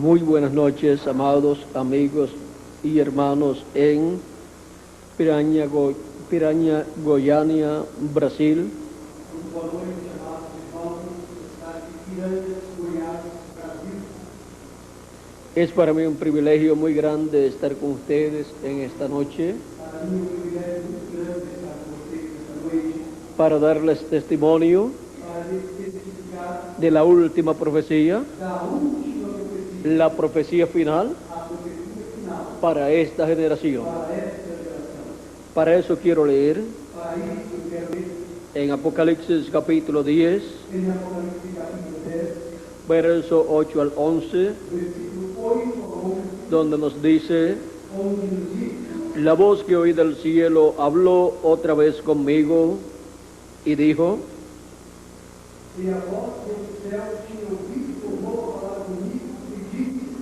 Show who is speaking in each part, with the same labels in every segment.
Speaker 1: Muy buenas noches, amados amigos y hermanos en Piranha, Goiânia, Brasil.
Speaker 2: Boa noite, amados irmãos que está de Piranhas, Goiás, Brasil.
Speaker 1: Es para mí un privilegio muy grande estar con ustedes en esta noche
Speaker 2: Para mim é um privilégio muito grande estar com vocês esta noite
Speaker 1: para darles testimonio
Speaker 2: para testificar
Speaker 1: de la última profecía,
Speaker 2: da última profecia,
Speaker 1: la profecía final
Speaker 2: a profecia final
Speaker 1: para esta generación.
Speaker 2: para esta geração.
Speaker 1: Para eso quiero leer
Speaker 2: Para isso eu quero ler
Speaker 1: en Apocalipsis capítulo 10,
Speaker 2: em Apocalipse capítulo 10,
Speaker 1: verso 8 al 11,
Speaker 2: versículo 8 ao 11,
Speaker 1: donde nos dice:
Speaker 2: onde nos diz:
Speaker 1: la voz que oí del cielo habló otra vez conmigo y dijo:
Speaker 2: E a voz do céu tinha ouvido, tornou a falar comigo e disse: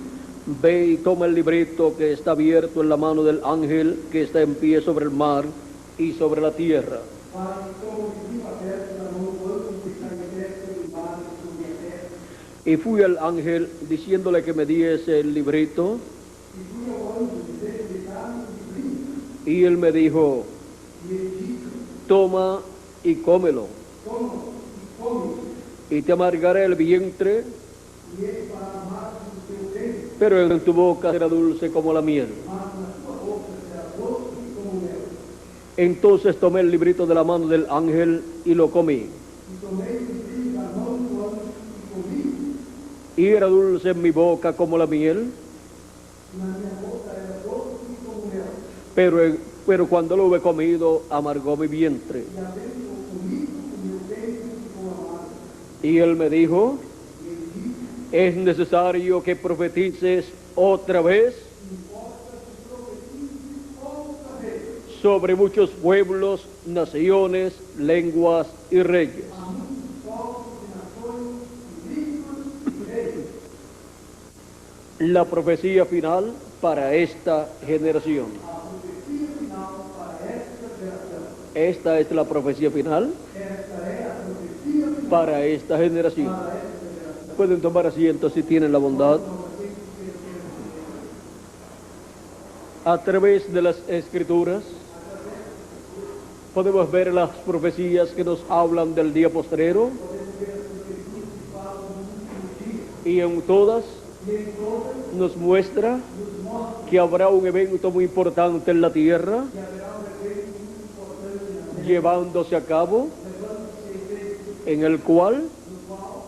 Speaker 1: ve y toma el librito que está abierto en la mano del ángel que está en pie sobre el mar y sobre la tierra.
Speaker 2: Vai e toma o livro aberto na mão do anjo que está em pé sobre o mar e sobre a terra.
Speaker 1: Y fui al ángel diciéndole que me diese el librito,
Speaker 2: E fui ao anjo dizer que dá-me o livrinho.
Speaker 1: y él me dijo:
Speaker 2: E ele disse:
Speaker 1: toma y cómelo,
Speaker 2: toma e come,
Speaker 1: y te amargará el vientre,
Speaker 2: e ele para amar do teu peito,
Speaker 1: pero en tu boca será dulce como la miel.
Speaker 2: mas na tua boca será doce como mel.
Speaker 1: Entonces tomé el librito de la mano del ángel y lo comí,
Speaker 2: E tomei o livro da mão do anjo e comi,
Speaker 1: y era dulce en mi boca como la miel,
Speaker 2: e na minha boca era doce como mel.
Speaker 1: pero cuando lo hube comido amargó mi vientre.
Speaker 2: E havendo comido, o meu peito ficou amargo.
Speaker 1: Y él me dijo:
Speaker 2: E ele disse:
Speaker 1: es necesario que profetices otra vez
Speaker 2: importa que profetize outra vez
Speaker 1: sobre muchos pueblos, naciones, lenguas y reyes.
Speaker 2: a muitos povos e nações, e línguas e reis.
Speaker 1: La profecía final para esta generación.
Speaker 2: A profecia final para esta geração.
Speaker 1: Esta es la profecía final
Speaker 2: Esta é a profecia final
Speaker 1: para esta generación.
Speaker 2: para esta geração.
Speaker 1: Pueden tomar asiento si tienen la bondad. A través de las escrituras podemos ver las profecías que nos hablan del día postrero, y en todas nos muestra que habrá un evento muy importante en la tierra llevándose a cabo, en el cual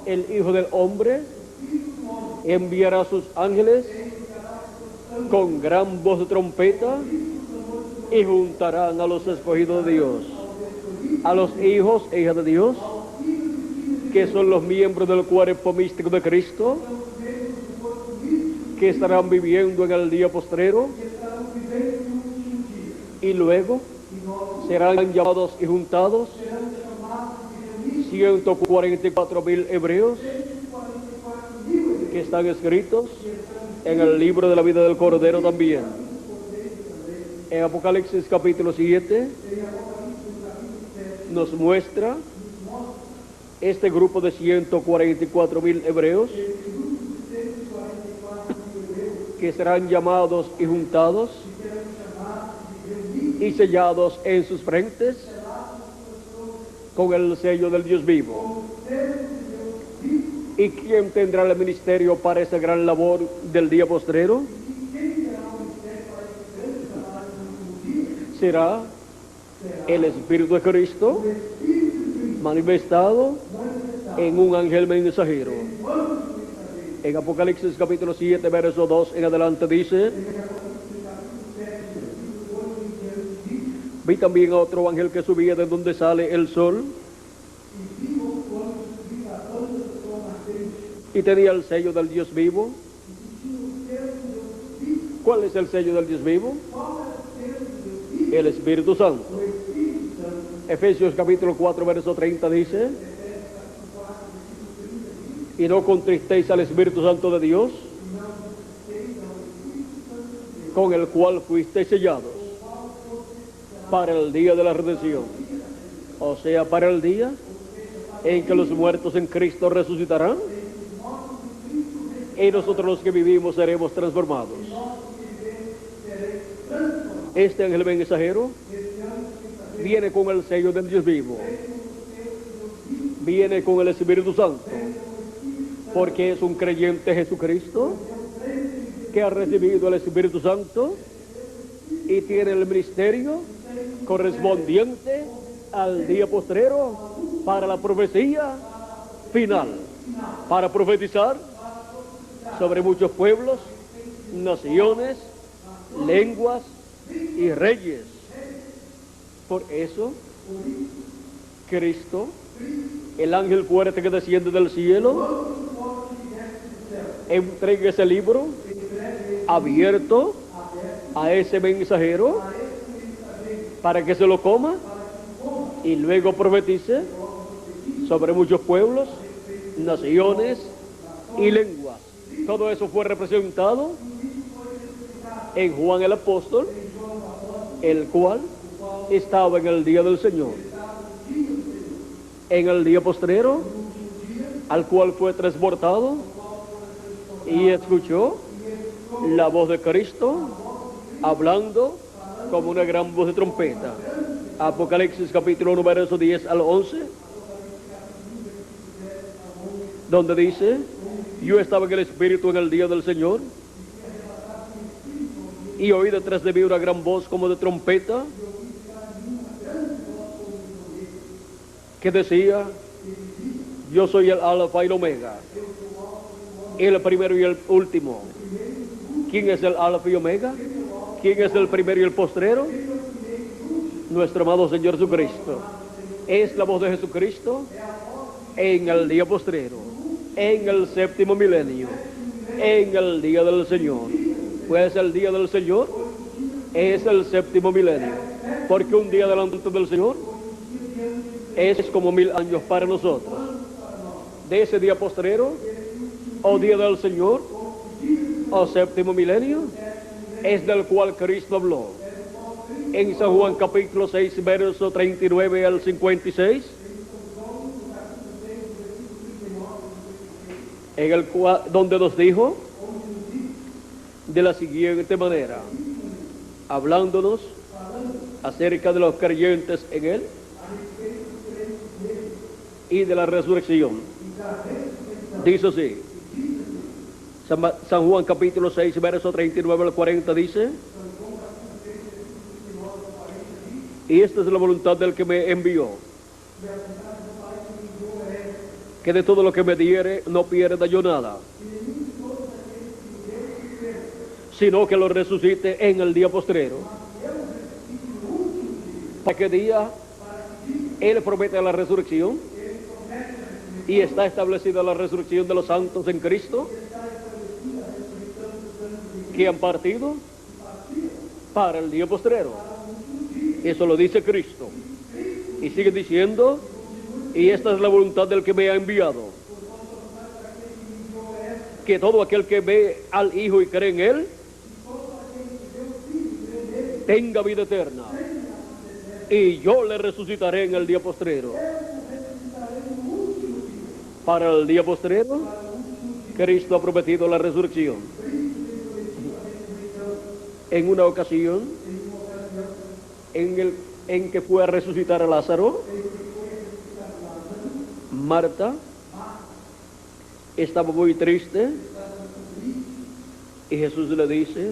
Speaker 1: el Hijo del Hombre enviará a sus ángeles con gran voz de trompeta y juntarán a los escogidos de Dios, a los hijos e hijas de Dios, que son los miembros del cuerpo místico de Cristo, que estarán viviendo en el día postrero, y luego serán llamados y juntados 144,000 hebreos que están escritos en el libro de la vida del Cordero también. En Apocalipsis capítulo 7 nos muestra este grupo de 144,000 hebreos que serán llamados y juntados y sellados en sus frentes con el sello del Dios vivo. ¿Y quién tendrá el ministerio para esa gran labor del día postrero? Será el Espíritu de Cristo manifestado en un ángel mensajero. En Apocalipsis capítulo 7, verso 2 en adelante dice: vi también a otro ángel que subía de donde sale el sol, y tenía el sello del Dios vivo. ¿Cuál es el sello del Dios vivo? El Espíritu Santo. Efesios capítulo 4, verso 30 dice: y no contristéis al Espíritu Santo de Dios, con el cual fuisteis sellados para el día de la redención. O sea, para el día en que los muertos en Cristo resucitarán y nosotros los que vivimos seremos transformados. Este ángel mensajero viene con el sello del Dios vivo, viene con el Espíritu Santo, porque es un creyente en Jesucristo que ha recibido el Espíritu Santo y tiene el ministerio correspondiente al día postrero para la profecía final, para profetizar sobre muchos pueblos, naciones, lenguas y reyes. Por eso, Cristo, el ángel fuerte que desciende del cielo, entrega ese libro abierto a ese mensajero para que se lo coma y luego profetice sobre muchos pueblos, naciones y lenguas. Todo eso fue representado en Juan el apóstol, el cual estaba en el día del Señor, en el día postrero, al cual fue transportado y escuchó la voz de Cristo hablando como una gran voz de trompeta. Apocalipsis capítulo 1, versos 10 al 11, donde dice: yo estaba en el Espíritu en el día del Señor, y oí detrás de mí una gran voz como de trompeta, que decía: yo soy el Alfa y el Omega, el primero y el último. ¿Quién es el Alfa y Omega? ¿Quién es el primero y el postrero? Nuestro amado Señor Jesucristo. Es la voz de Jesucristo en el día postrero, en el séptimo milenio, en el día del Señor. Pues el día del Señor es el séptimo milenio, porque un día delante del Señor es como 1000 años para nosotros. De ese día postrero, o día del Señor, o séptimo milenio, es del cual Cristo habló en San Juan capítulo 6, verso 39 al 56, en el cual, donde nos dijo de la siguiente manera, hablándonos acerca de los creyentes en Él y de la resurrección. Dice así, San Juan capítulo 6, verso 39 al 40 dice: y esta es la voluntad del que me envió, que de todo lo que me diere no pierda yo nada, sino que lo resucite en el día postrero. ¿Para qué día Él promete la resurrección? Y está establecida la resurrección de los santos en Cristo, que han partido para el día postrero. Eso lo dice Cristo. Y sigue diciendo: y esta es la voluntad del que me ha enviado, que todo aquel que ve al Hijo y cree en Él tenga vida eterna, y yo le resucitaré en el día postrero. Para el día postrero, Cristo ha prometido la resurrección. En una ocasión, en que fue a resucitar a Lázaro, Marta estaba muy triste, y Jesús le dice,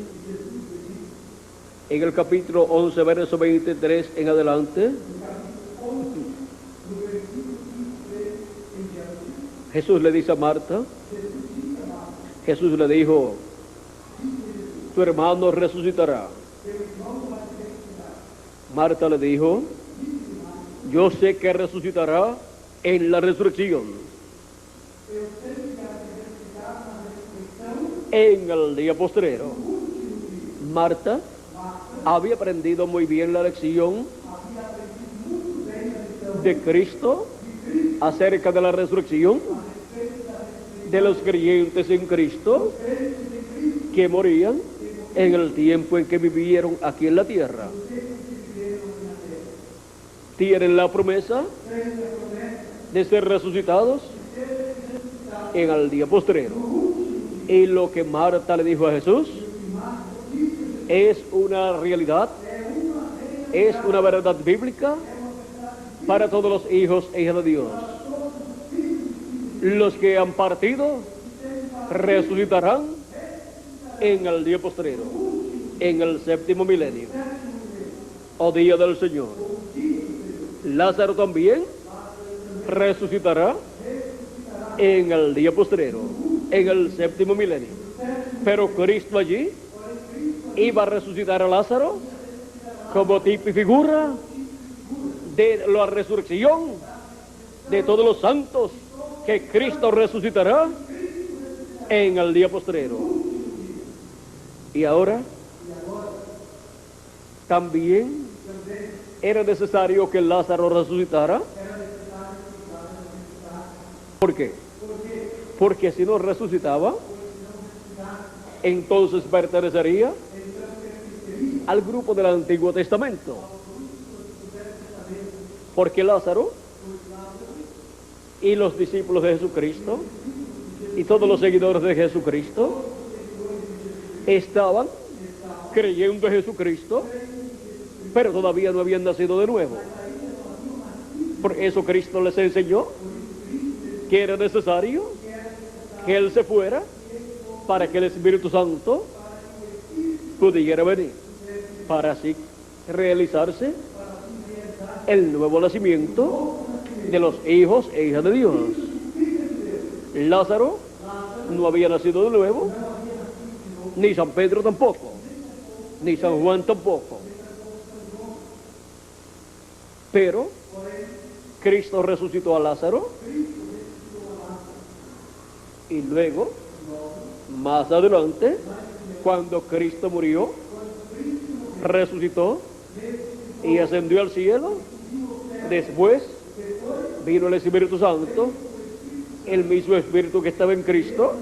Speaker 1: en el capítulo 11, verso 23 en adelante, Jesús le dice a Marta, Jesús le dijo: tu hermano resucitará. Marta le dijo: yo sé que resucitará en la resurrección, en el día postrero. Marta había aprendido muy bien la lección de Cristo acerca de la resurrección de los creyentes en Cristo que morían en el tiempo en que vivieron aquí en la tierra. Tienen la promesa de ser resucitados en el día postrero. Y lo que Marta le dijo a Jesús es una realidad, es una verdad bíblica para todos los hijos e hijas de Dios. Los que han partido resucitarán en el día postrero, en el séptimo milenio, o día del Señor. Lázaro también resucitará en el día postrero, en el séptimo milenio. Pero Cristo allí iba a resucitar a Lázaro como tipo y figura de la resurrección de todos los santos que Cristo resucitará en el día postrero. Y ahora también era necesario que Lázaro resucitara. ¿Por qué? Porque si no resucitaba, entonces pertenecería al grupo del Antiguo Testamento. Porque Lázaro y los discípulos de Jesucristo y todos los seguidores de Jesucristo estaban creyendo en Jesucristo, pero todavía no habían nacido de nuevo. Por eso Cristo les enseñó que era necesario que Él se fuera para que el Espíritu Santo pudiera venir, para así realizarse el nuevo nacimiento de los hijos e hijas de Dios. Lázaro no había nacido de nuevo, ni San Pedro tampoco, ni San Juan tampoco. Pero Cristo resucitó a Lázaro y luego, más adelante, cuando Cristo murió, resucitó y ascendió al cielo. Después vino el Espíritu Santo, el mismo Espíritu que estaba en Cristo,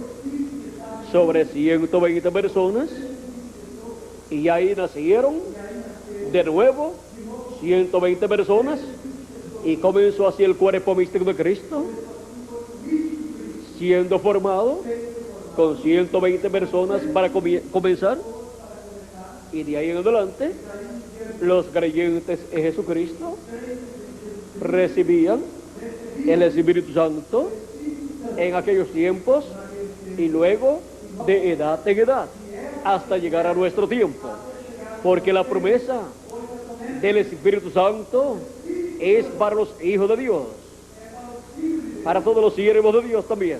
Speaker 1: sobre 120 personas, y ahí nacieron de nuevo 120 personas, y comenzó así el cuerpo místico de Cristo, siendo formado con 120 personas para comenzar, y de ahí en adelante los creyentes en Jesucristo recibían el Espíritu Santo en aquellos tiempos y luego de edad en edad hasta llegar a nuestro tiempo, porque la promesa del Espíritu Santo es para los hijos de Dios, para todos los siervos de Dios también.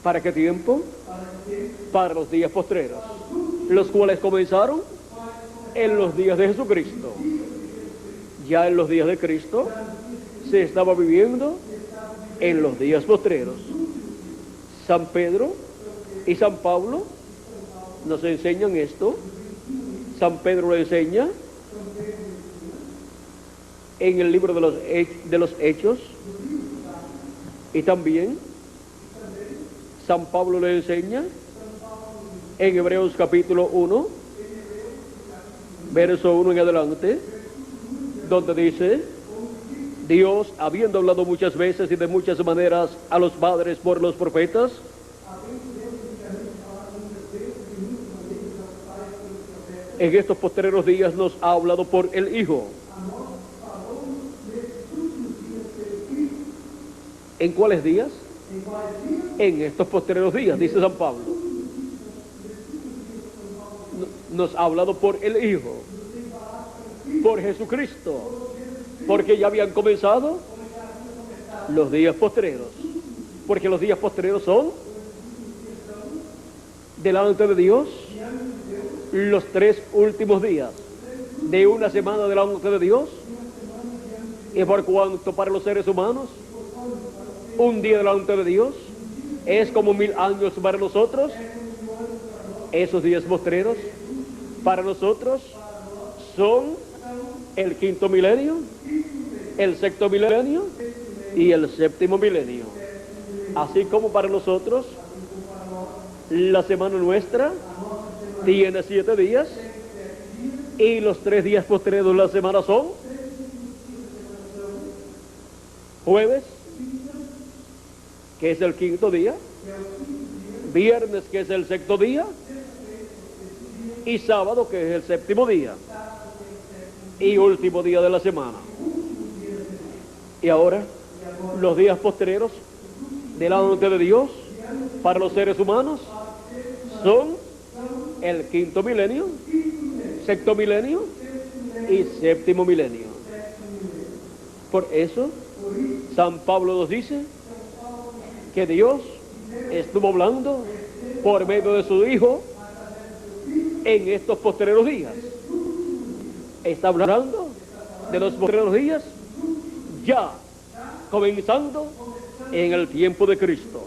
Speaker 1: ¿Para qué tiempo? Para los días postreros, los cuales comenzaron en los días de Jesucristo. Ya en los días de Cristo se estaba viviendo en los días postreros. San Pedro y San Pablo nos enseñan esto. San Pedro lo enseña en el libro de los Hechos, y también San Pablo lo enseña en Hebreos capítulo 1, verso 1 en adelante, donde dice: Dios, habiendo hablado muchas veces y de muchas maneras a los padres por los profetas, en estos postreros días nos ha hablado por el Hijo. ¿En cuáles días? En estos postreros días, dice San Pablo. Nos ha hablado por el Hijo, por Jesucristo, porque ya habían comenzado los días postreros, porque los días postreros son delante de Dios los 3 últimos días de una semana delante de Dios, y por cuanto para los seres humanos un día delante de Dios es como 1000 años para nosotros, esos días postreros para nosotros son el 5.º milenio, el 6.º milenio y el 7.º milenio. Así como para nosotros la semana nuestra tiene 7 días y los 3 días postreros de la semana son jueves, que es el quinto día, viernes, que es el sexto día, y sábado, que es el séptimo día, y último día de la semana. Y ahora, los días postreros delante de Dios para los seres humanos son el quinto milenio, sexto milenio y séptimo milenio. Por eso, San Pablo nos dice que Dios estuvo hablando por medio de su Hijo en estos postreros días. Está hablando de los postreros días ya comenzando en el tiempo de Cristo.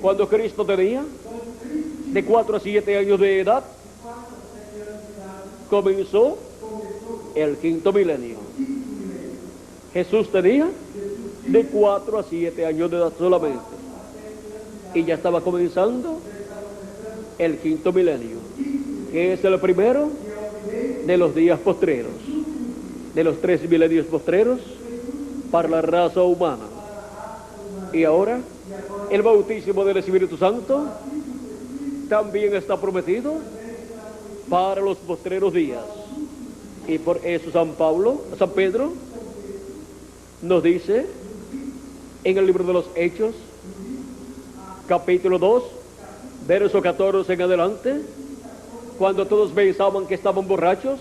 Speaker 1: Cuando Cristo tenía de 4 a 7 años de edad, comenzó el quinto milenio. Jesús tenía de 4 a 7 años de edad solamente, y ya estaba comenzando el quinto milenio, que es el primero de los días postreros, de los 3 milenios postreros para la raza humana. Y ahora, el bautismo del Espíritu Santo también está prometido para los postreros días. Y por eso San Pedro nos dice en el libro de los Hechos, capítulo 2, verso 14 en adelante, cuando todos pensaban que estaban borrachos,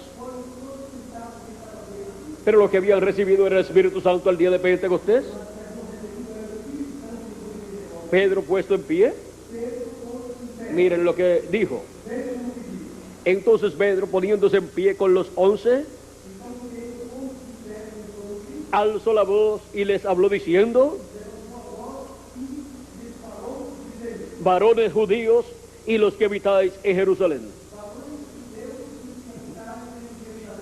Speaker 1: pero lo que habían recibido era el Espíritu Santo al día de Pentecostés. Pedro, puesto en pie, miren lo que dijo. Entonces Pedro, poniéndose en pie con los 11, alzó la voz y les habló diciendo: varones judíos y los que habitáis en Jerusalén,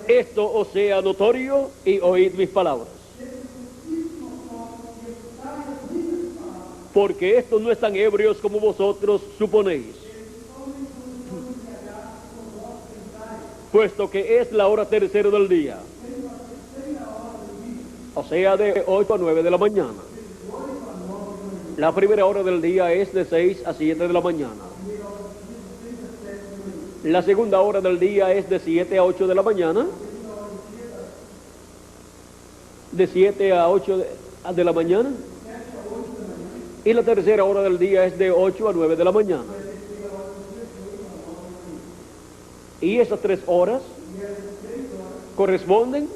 Speaker 1: esto os sea notorio y oíd mis palabras, porque estos no están ebrios como vosotros suponéis, puesto que es la hora tercera del día, o sea, de 8 a 9 de la mañana. La primera hora del día es de 6 a 7 de la mañana. La segunda hora del día es de 7 a 8 de la mañana. De 7 a 8 de la mañana. Y la tercera hora del día es de 8 a 9 de la mañana. Y esas 3 horas corresponden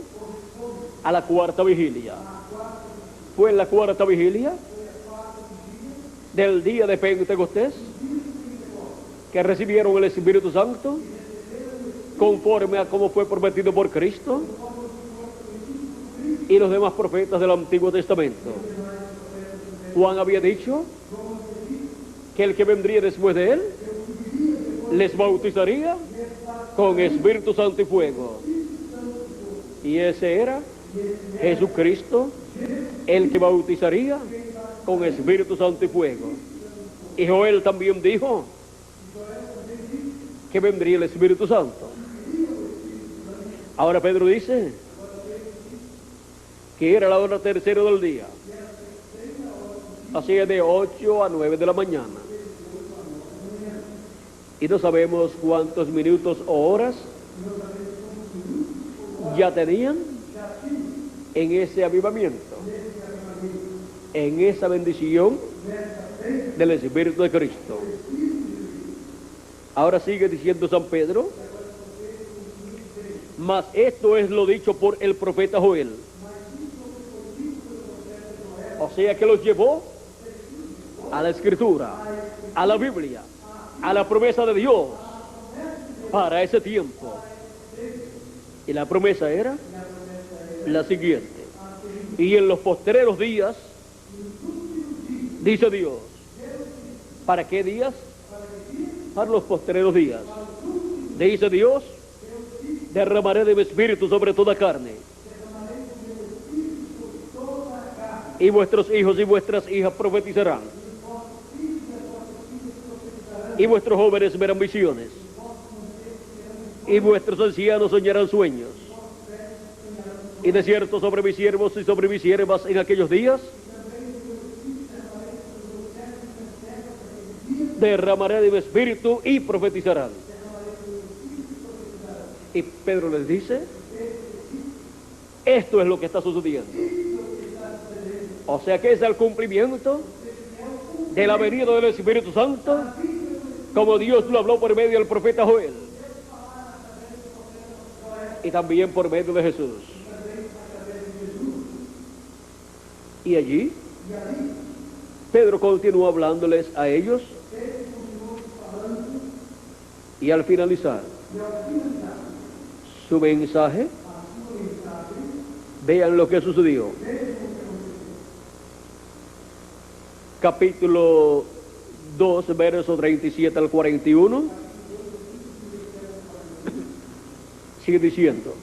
Speaker 1: a la cuarta vigilia. Fue en la cuarta vigilia del día de Pentecostés que recibieron el Espíritu Santo conforme a como fue prometido por Cristo y los demás profetas del Antiguo Testamento. Juan había dicho que el que vendría después de él les bautizaría con Espíritu Santo y fuego, y ese era Jesucristo, el que bautizaría con Espíritu Santo y fuego. Y Joel también dijo que vendría el Espíritu Santo. Ahora Pedro dice que era la hora tercera del día, así es de 8 a 9 de la mañana. Y no sabemos cuántos minutos o horas ya tenían en ese avivamiento, en esa bendición del Espíritu de Cristo. Ahora sigue diciendo San Pedro: mas esto es lo dicho por el profeta Joel. O sea que los llevó a la Escritura, a la Biblia, a la promesa de Dios para ese tiempo. Y la promesa era la siguiente: y en los postreros días, dice Dios. ¿Para qué días? Para los postreros días. Dice Dios: derramaré de mi espíritu sobre toda carne, y vuestros hijos y vuestras hijas profetizarán, y vuestros jóvenes verán visiones, y vuestros ancianos soñarán sueños. Y de cierto sobre mis siervos y sobre mis siervas en aquellos días derramaré de mi espíritu y profetizarán. Y Pedro les dice, esto es lo que está sucediendo. O sea que es el cumplimiento de la venida del Espíritu Santo, como Dios lo habló por medio del profeta Joel, y también por medio de Jesús. Y allí Pedro continuó hablándoles a ellos, y al finalizar su mensaje, vean lo que sucedió. Capítulo 2, versos 37 al 41. Sigue diciendo: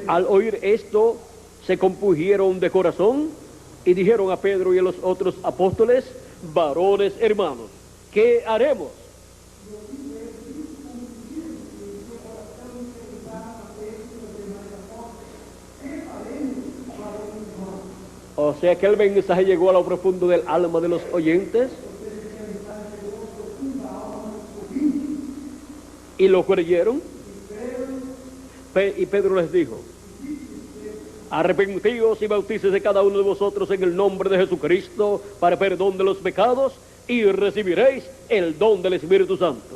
Speaker 1: al oír esto, se compungieron de corazón y dijeron a Pedro y a los otros apóstoles: varones hermanos, ¿qué haremos? O sea que el mensaje llegó a lo profundo del alma de los oyentes y lo creyeron. Y Pedro les dijo: arrepentíos y bautícese cada uno de vosotros en el nombre de Jesucristo para perdón de los pecados, y recibiréis el don del Espíritu Santo.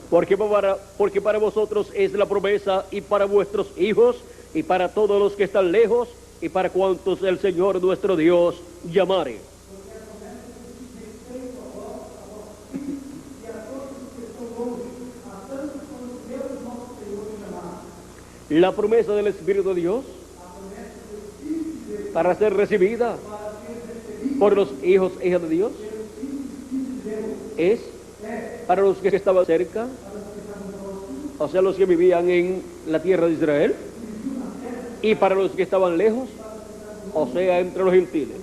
Speaker 1: Porque para vosotros es la promesa, y para vuestros hijos, y para todos los que están lejos, y para cuantos el Señor nuestro Dios llamare. La promesa del Espíritu de Dios para ser recibida por los hijos e hijas de Dios es para los que estaban cerca, o sea, los que vivían en la tierra de Israel, y para los que estaban lejos, o sea, entre los gentiles,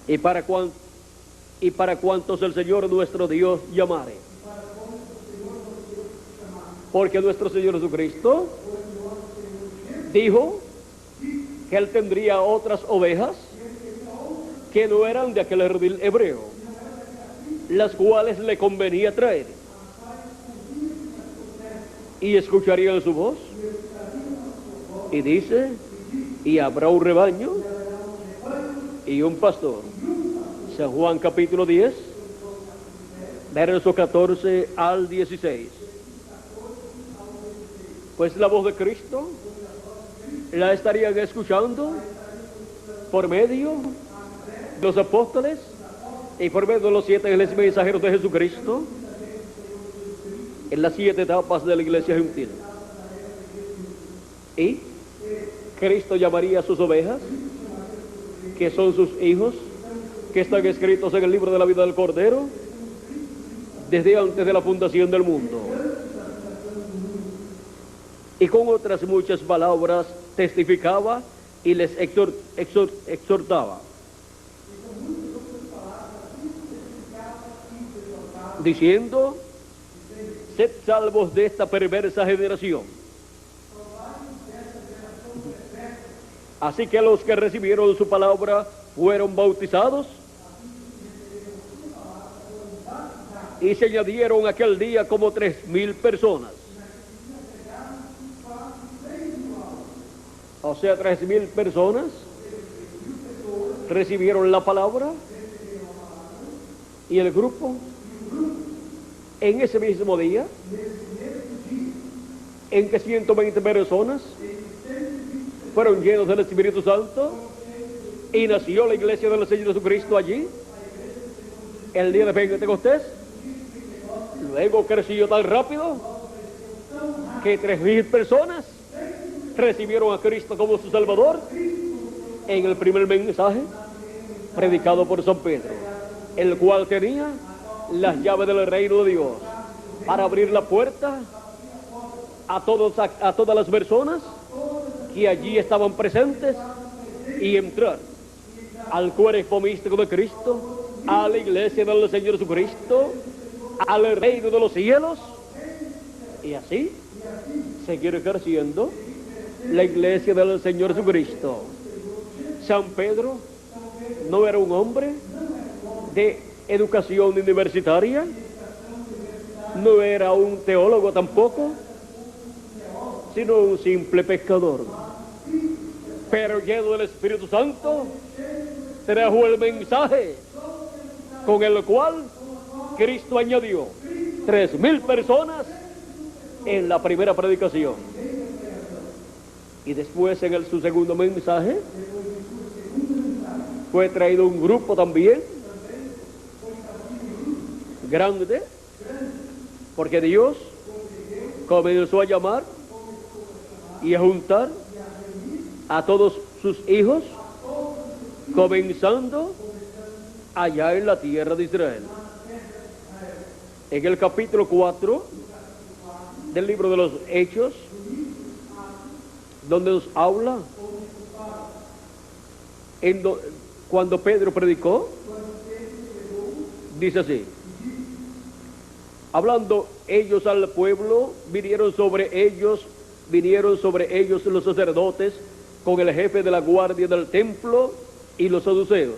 Speaker 1: y para cuantos el Señor nuestro Dios llamare. Porque nuestro Señor Jesucristo dijo que Él tendría otras ovejas que no eran de aquel redil hebreo, las cuales le convenía traer, y escucharían su voz. Y dice: y habrá un rebaño y un pastor. San Juan capítulo 10, versos 14 al 16. Pues la voz de Cristo la estarían escuchando por medio de los apóstoles y por medio de los 7 ángeles mensajeros de Jesucristo en las 7 etapas de la iglesia gentil. Y Cristo llamaría a sus ovejas, que son sus hijos, que están escritos en el libro de la vida del Cordero desde antes de la fundación del mundo. Y con otras muchas palabras testificaba y les exhortaba, diciendo: sed salvos de esta perversa generación. Así que los que recibieron su palabra fueron bautizados, y se añadieron aquel día como 3,000 personas. O sea, 3,000 personas recibieron la palabra, y el grupo en ese mismo día en que 120 personas fueron llenos del Espíritu Santo y nació la iglesia del Señor Jesucristo allí el día de Pentecostés. Luego creció tan rápido que 3,000 personas recibieron a Cristo como su Salvador en el primer mensaje predicado por San Pedro, el cual tenía las llaves del reino de Dios para abrir la puerta a todas las personas que allí estaban presentes y entrar al cuerpo místico de Cristo, a la iglesia del Señor Jesucristo, al reino de los cielos, y así seguir ejerciendo la iglesia del Señor Jesucristo. San Pedro no era un hombre de educación universitaria, no era un teólogo tampoco, sino un simple pescador. Pero lleno del Espíritu Santo, trajo el mensaje con el cual Cristo añadió 3,000 personas en la primera predicación. Y después en su segundo mensaje fue traído un grupo también grande, porque Dios comenzó a llamar y a juntar a todos sus hijos, comenzando allá en la tierra de Israel. En el capítulo 4 del libro de los Hechos, donde nos habla cuando Pedro predicó, dice así: hablando ellos al pueblo, vinieron sobre ellos los sacerdotes con el jefe de la guardia del templo y los saduceos.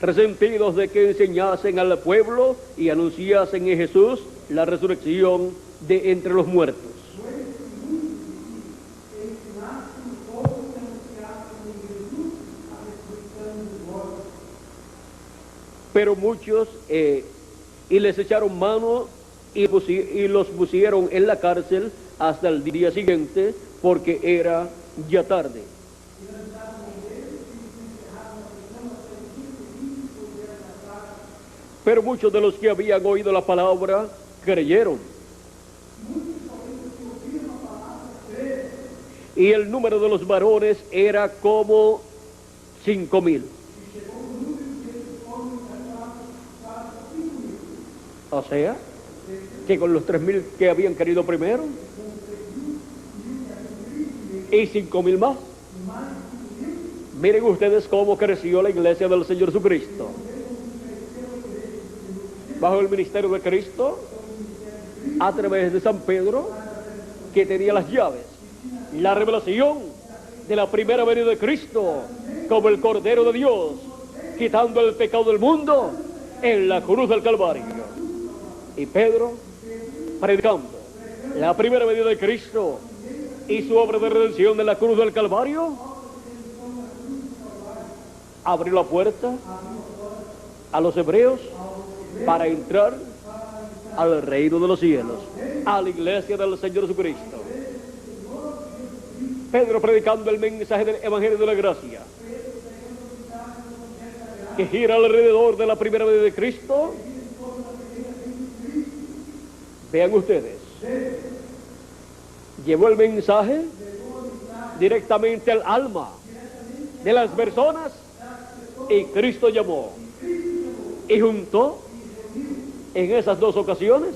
Speaker 1: Resentidos de que enseñasen al pueblo y anunciasen en Jesús la resurrección de entre los muertos. Pero muchos y les echaron mano y los pusieron en la cárcel hasta el día siguiente, porque era ya tarde. Pero muchos de los que habían oído la palabra creyeron. Y el número de los varones era como 5,000. O sea, que con los 3,000 que habían querido primero, y 5,000 más. Miren ustedes cómo creció la iglesia del Señor Jesucristo. Bajo el ministerio de Cristo, a través de San Pedro, que tenía las llaves, la revelación de la primera venida de Cristo, como el Cordero de Dios, quitando el pecado del mundo en la cruz del Calvario. Y Pedro, predicando la primera venida de Cristo y su obra de redención de la cruz del Calvario, abrió la puerta a los hebreos para entrar al reino de los cielos, a la iglesia del Señor Jesucristo. Pedro predicando el mensaje del Evangelio de la Gracia, que gira alrededor de la primera venida de Cristo. Vean ustedes, llevó el mensaje directamente al alma de las personas, y Cristo llamó y juntó en esas dos ocasiones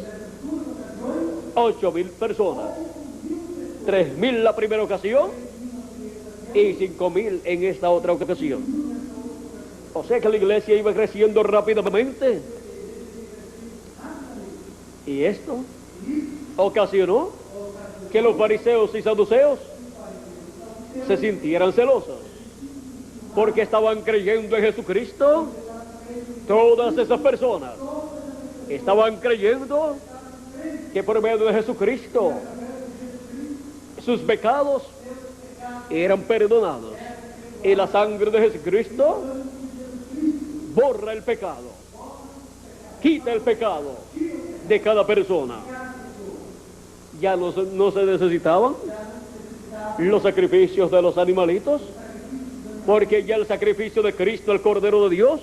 Speaker 1: 8,000 personas, 3,000 la primera ocasión y 5,000 en esta otra ocasión. O sea que la iglesia iba creciendo rápidamente, y esto ocasionó que los fariseos y saduceos se sintieran celosos, porque estaban creyendo en Jesucristo. Todas esas personas estaban creyendo que por medio de Jesucristo sus pecados eran perdonados, y la sangre de Jesucristo borra el pecado, quita el pecado de cada persona. Ya no se necesitaban los sacrificios de los animalitos, porque ya el sacrificio de Cristo, el Cordero de Dios,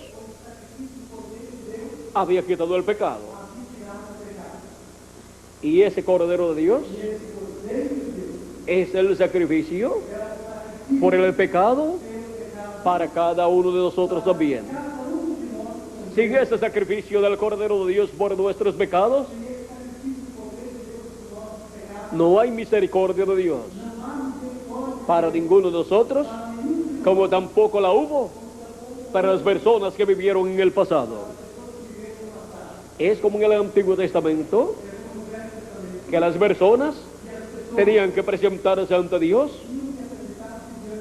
Speaker 1: había quitado el pecado. Y ese Cordero de Dios es el sacrificio por el pecado para cada uno de nosotros también. Sin ese sacrificio del Cordero de Dios por nuestros pecados, no hay misericordia de Dios para ninguno de nosotros, como tampoco la hubo para las personas que vivieron en el pasado. Es como en el Antiguo Testamento, que las personas tenían que presentarse ante Dios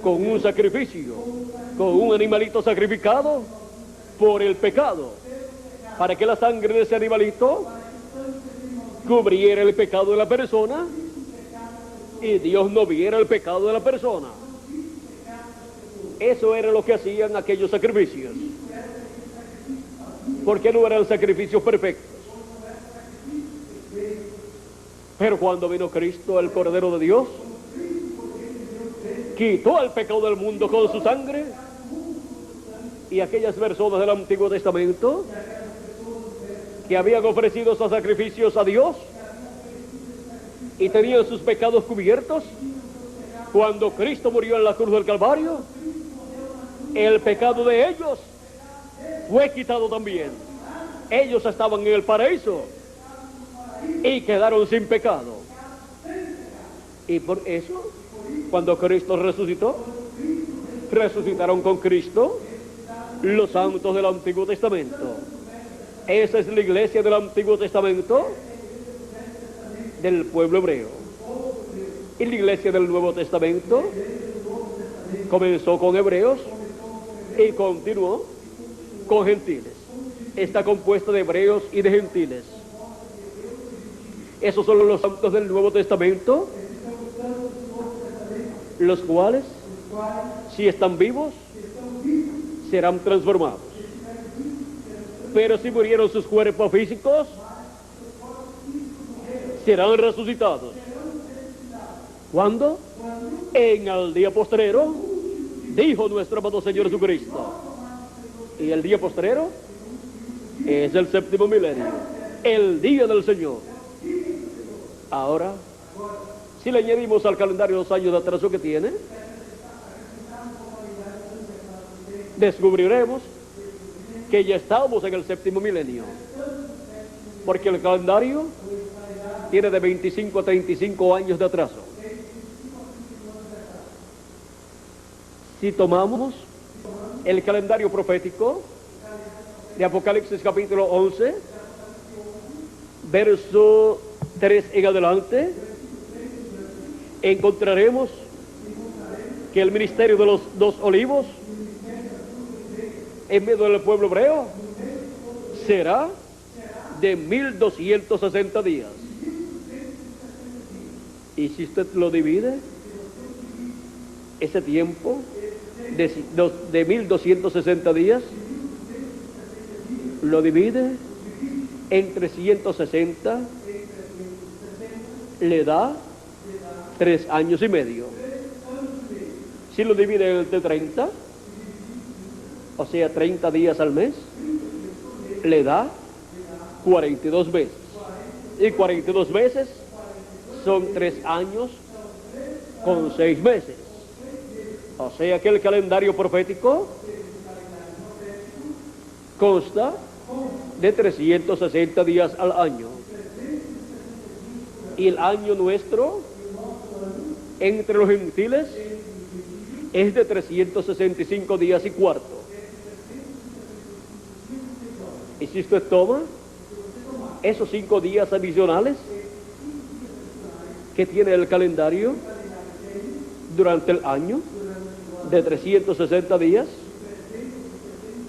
Speaker 1: con un sacrificio, con un animalito sacrificado por el pecado, para que la sangre de ese animalito cubriera el pecado de la persona y Dios no viera el pecado de la persona. Eso era lo que hacían aquellos sacrificios, porque no eran sacrificios perfectos. Pero cuando vino Cristo, el Cordero de Dios, quitó el pecado del mundo con su sangre, y aquellas personas del Antiguo Testamento que habían ofrecido esos sacrificios a Dios y tenían sus pecados cubiertos, cuando Cristo murió en la cruz del Calvario, el pecado de ellos fue quitado también. Ellos estaban en el paraíso y quedaron sin pecado. Y por eso, cuando Cristo resucitó, resucitaron con Cristo los santos del Antiguo Testamento. Esa es la iglesia del Antiguo Testamento del pueblo hebreo. Y la iglesia del Nuevo Testamento comenzó con hebreos y continuó con gentiles. Está compuesta de hebreos y de gentiles. Esos son los santos del Nuevo Testamento, los cuales, si están vivos, serán transformados. Pero si murieron sus cuerpos físicos, serán resucitados. ¿Cuándo? En el día postrero, dijo nuestro amado Señor Jesucristo. Y el día postrero es el séptimo milenio, el día del Señor. Ahora, si le añadimos al calendario los años de atraso que tiene, descubriremos que ya estamos en el séptimo milenio, porque el calendario tiene de 25 a 35 años de atraso. Si tomamos el calendario profético de Apocalipsis capítulo 11, verso 3 en adelante, encontraremos que el ministerio de los dos olivos en medio del pueblo hebreo será de 1260 días. Y si usted lo divide, ese tiempo de 1260 días, lo divide en 360, le da 3 años y medio. Si lo divide entre 30, o sea 30 días al mes, le da 42 veces. Y 42 veces son 3 años con 6 meses. O sea que el calendario profético consta de 360 días al año. Y el año nuestro, entre los gentiles, es de 365 días y cuarto. Y si usted toma esos 5 días adicionales que tiene el calendario durante el año, de 360 días,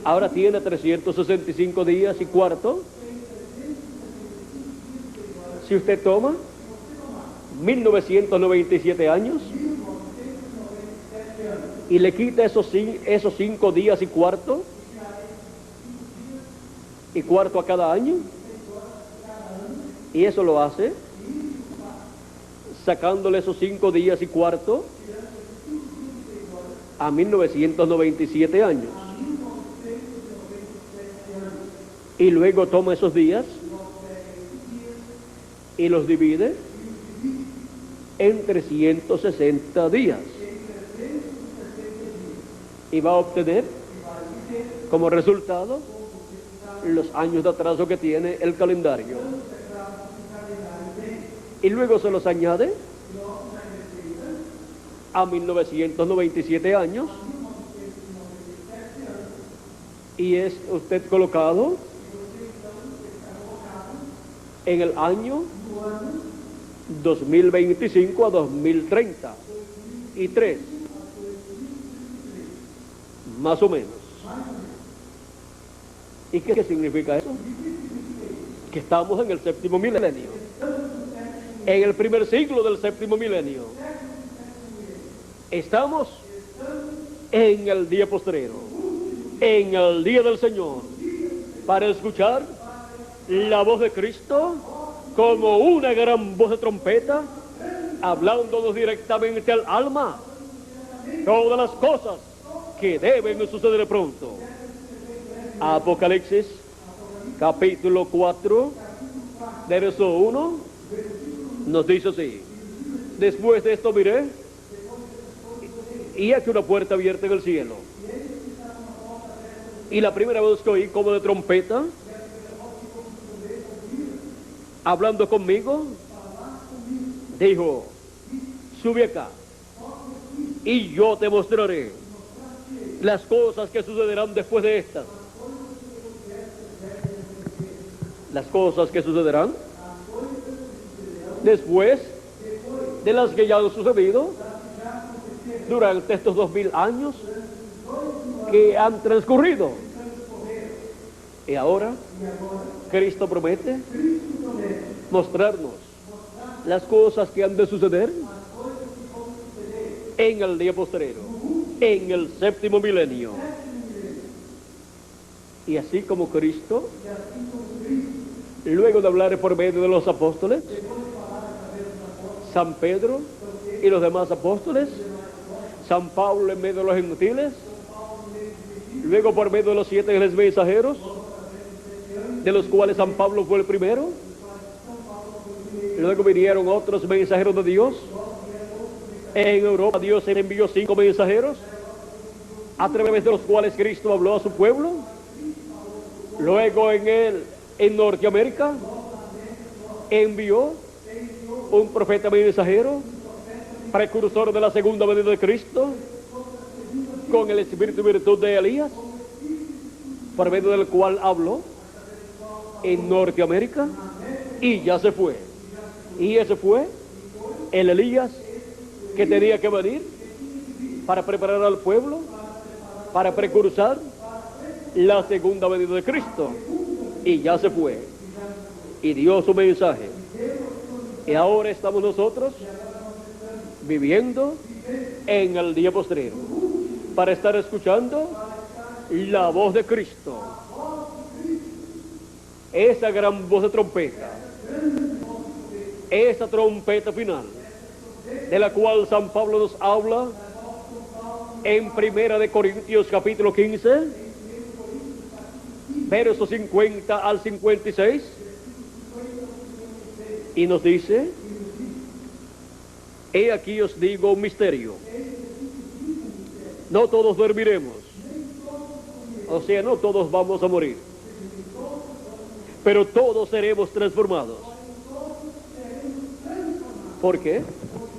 Speaker 1: ahora tiene 365 días y cuarto. Si usted toma 1997 años y le quita esos 5 días y cuarto a cada año, y eso lo hace sacándole esos 5 días y cuarto a 1997 años, y luego toma esos días y los divide en 360 días, y va a obtener como resultado los años de atraso que tiene el calendario. Y luego se los añade a 1997 años, y es usted colocado en el año 2025 a 2033, más o menos. ¿Y qué significa eso? Que estamos en el séptimo milenio, en el primer siglo del séptimo milenio. Estamos en el día postrero, en el día del Señor, para escuchar la voz de Cristo como una gran voz de trompeta, hablándonos directamente al alma, todas las cosas que deben suceder pronto. Apocalipsis, capítulo 4, verso 1, nos dice así: después de esto miré, y aquí una puerta abierta en el cielo. Y la primera voz que oí como de trompeta, hablando conmigo, dijo: sube acá, y yo te mostraré las cosas que sucederán después de estas. Las cosas que sucederán después de las que ya han sucedido durante estos 2000 años que han transcurrido. Y ahora Cristo promete mostrarnos las cosas que han de suceder en el día postrero, en el séptimo milenio. Y así como Cristo, luego de hablar por medio de los apóstoles, San Pedro y los demás apóstoles, San Pablo en medio de los gentiles, luego por medio de los 7 ángeles mensajeros, de los cuales San Pablo fue el primero, luego vinieron otros mensajeros de Dios. En Europa Dios envió 5 mensajeros, a través de los cuales Cristo habló a su pueblo. Luego en Norteamérica envió un profeta mensajero, precursor de la segunda venida de Cristo, con el espíritu y virtud de Elías, por medio del cual habló en Norteamérica, y ya se fue. Y ese fue el Elías que tenía que venir para preparar al pueblo, para precursar la segunda venida de Cristo. Y ya se fue y dio su mensaje. Y ahora estamos nosotros viviendo en el día postrero para estar escuchando la voz de Cristo, esa gran voz de trompeta, esa trompeta final, de la cual San Pablo nos habla en Primera de Corintios capítulo 15, versos 50 al 56, y nos dice: he aquí os digo un misterio, no todos dormiremos, o sea, no todos vamos a morir, pero todos seremos transformados. ¿Por qué?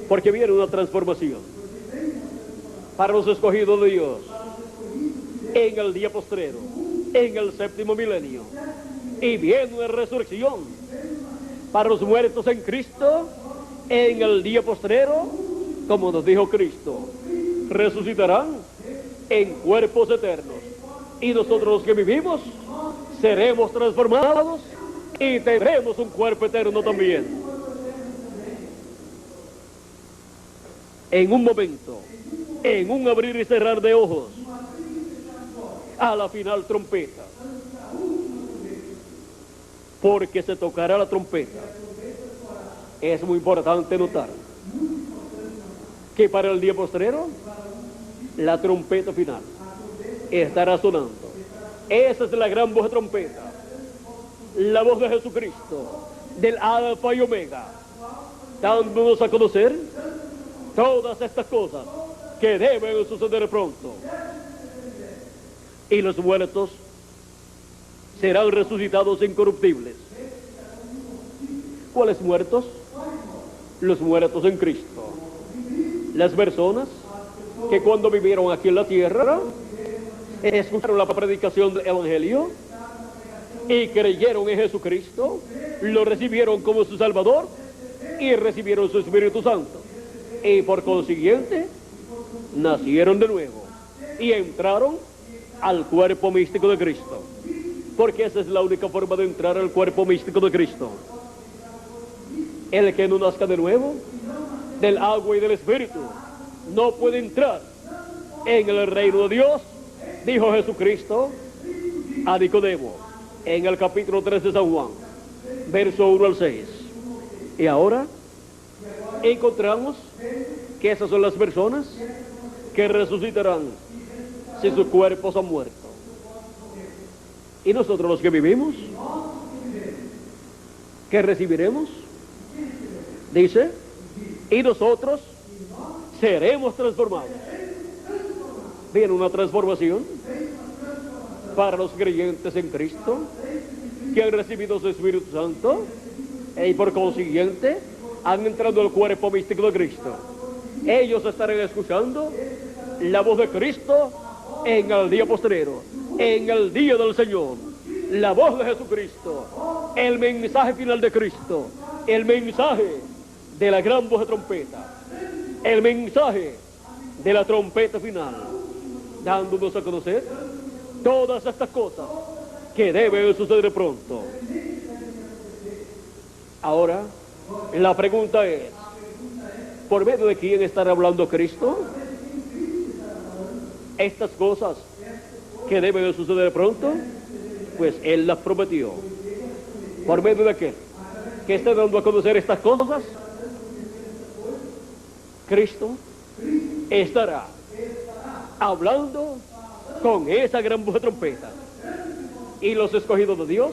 Speaker 1: Porque viene una transformación para los escogidos de Dios en el día postrero, en el séptimo milenio, y viene una resurrección para los muertos en Cristo en el día postrero, como nos dijo Cristo, resucitarán en cuerpos eternos, y nosotros los que vivimos seremos transformados y tendremos un cuerpo eterno también. En un momento, en un abrir y cerrar de ojos, a la final trompeta, porque se tocará la trompeta. Es muy importante notar que para el día postrero la trompeta final estará sonando. Esa es la gran voz de trompeta, la voz de Jesucristo, del Alfa y Omega, dándonos a conocer todas estas cosas que deben suceder pronto. Y los muertos serán resucitados incorruptibles. ¿Cuáles muertos? Los muertos en Cristo. Las personas que cuando vivieron aquí en la tierra escucharon la predicación del Evangelio y creyeron en Jesucristo, lo recibieron como su Salvador y recibieron su Espíritu Santo. Y por consiguiente, nacieron de nuevo y entraron al cuerpo místico de Cristo. Porque esa es la única forma de entrar al cuerpo místico de Cristo. El que no nazca de nuevo, del agua y del Espíritu, no puede entrar en el reino de Dios, dijo Jesucristo a Nicodemo en el capítulo 3 de San Juan, verso 1 al 6. Y ahora encontramos que esas son las personas que resucitarán si sus cuerpos han muerto. Y nosotros los que vivimos, ¿qué recibiremos? Dice, y nosotros seremos transformados. Viene una transformación para los creyentes en Cristo, que han recibido su Espíritu Santo y por consiguiente han entrado al cuerpo místico de Cristo. Ellos estarán escuchando la voz de Cristo en el día postrero, en el día del Señor, la voz de Jesucristo, el mensaje final de Cristo, el mensaje de la gran voz de trompeta, el mensaje de la trompeta final, dándonos a conocer todas estas cosas que deben suceder pronto. Ahora, la pregunta es, ¿por medio de quién estará hablando Cristo? Estas cosas que deben de suceder pronto, pues Él las prometió. ¿Por medio de qué? ¿Que está dando a conocer estas cosas? Cristo estará hablando con esa gran voz de trompeta. Y los escogidos de Dios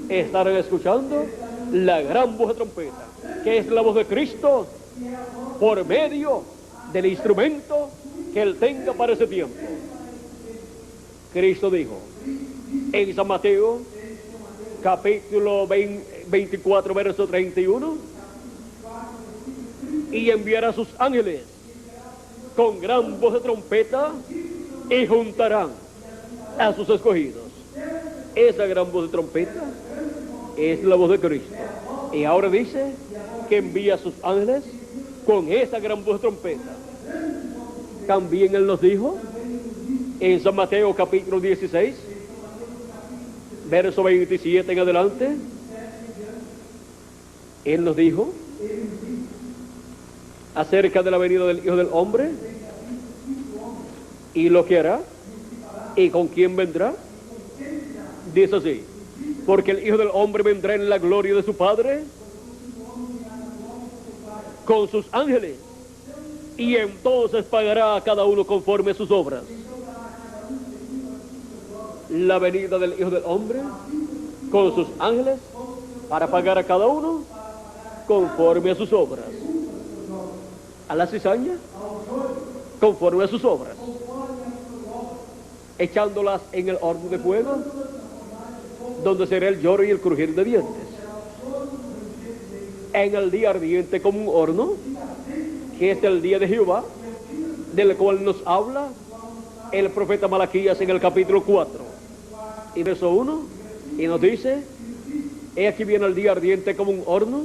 Speaker 1: estarán escuchando la gran voz de trompeta, que es la voz de Cristo, por medio del instrumento que Él tenga para ese tiempo. Cristo dijo en San Mateo, capítulo 24, verso 31, y enviará a sus ángeles con gran voz de trompeta y juntarán a sus escogidos. Esa gran voz de trompeta es la voz de Cristo. Y ahora dice que envía a sus ángeles con esa gran voz de trompeta. También Él nos dijo en San Mateo capítulo 16, verso 27 en adelante, Él nos dijo acerca de la venida del Hijo del Hombre y lo que hará y con quién vendrá. Dice así: porque el Hijo del Hombre vendrá en la gloria de su Padre con sus ángeles, y entonces pagará a cada uno conforme a sus obras. La venida del Hijo del Hombre con sus ángeles para pagar a cada uno conforme a sus obras. A la cizaña conforme a sus obras, echándolas en el horno de fuego, donde será el lloro y el crujir de dientes. En el día ardiente como un horno, que es el día de Jehová, del cual nos habla el profeta Malaquías en el capítulo 4 y verso 1, y nos dice: he aquí viene el día ardiente como un horno,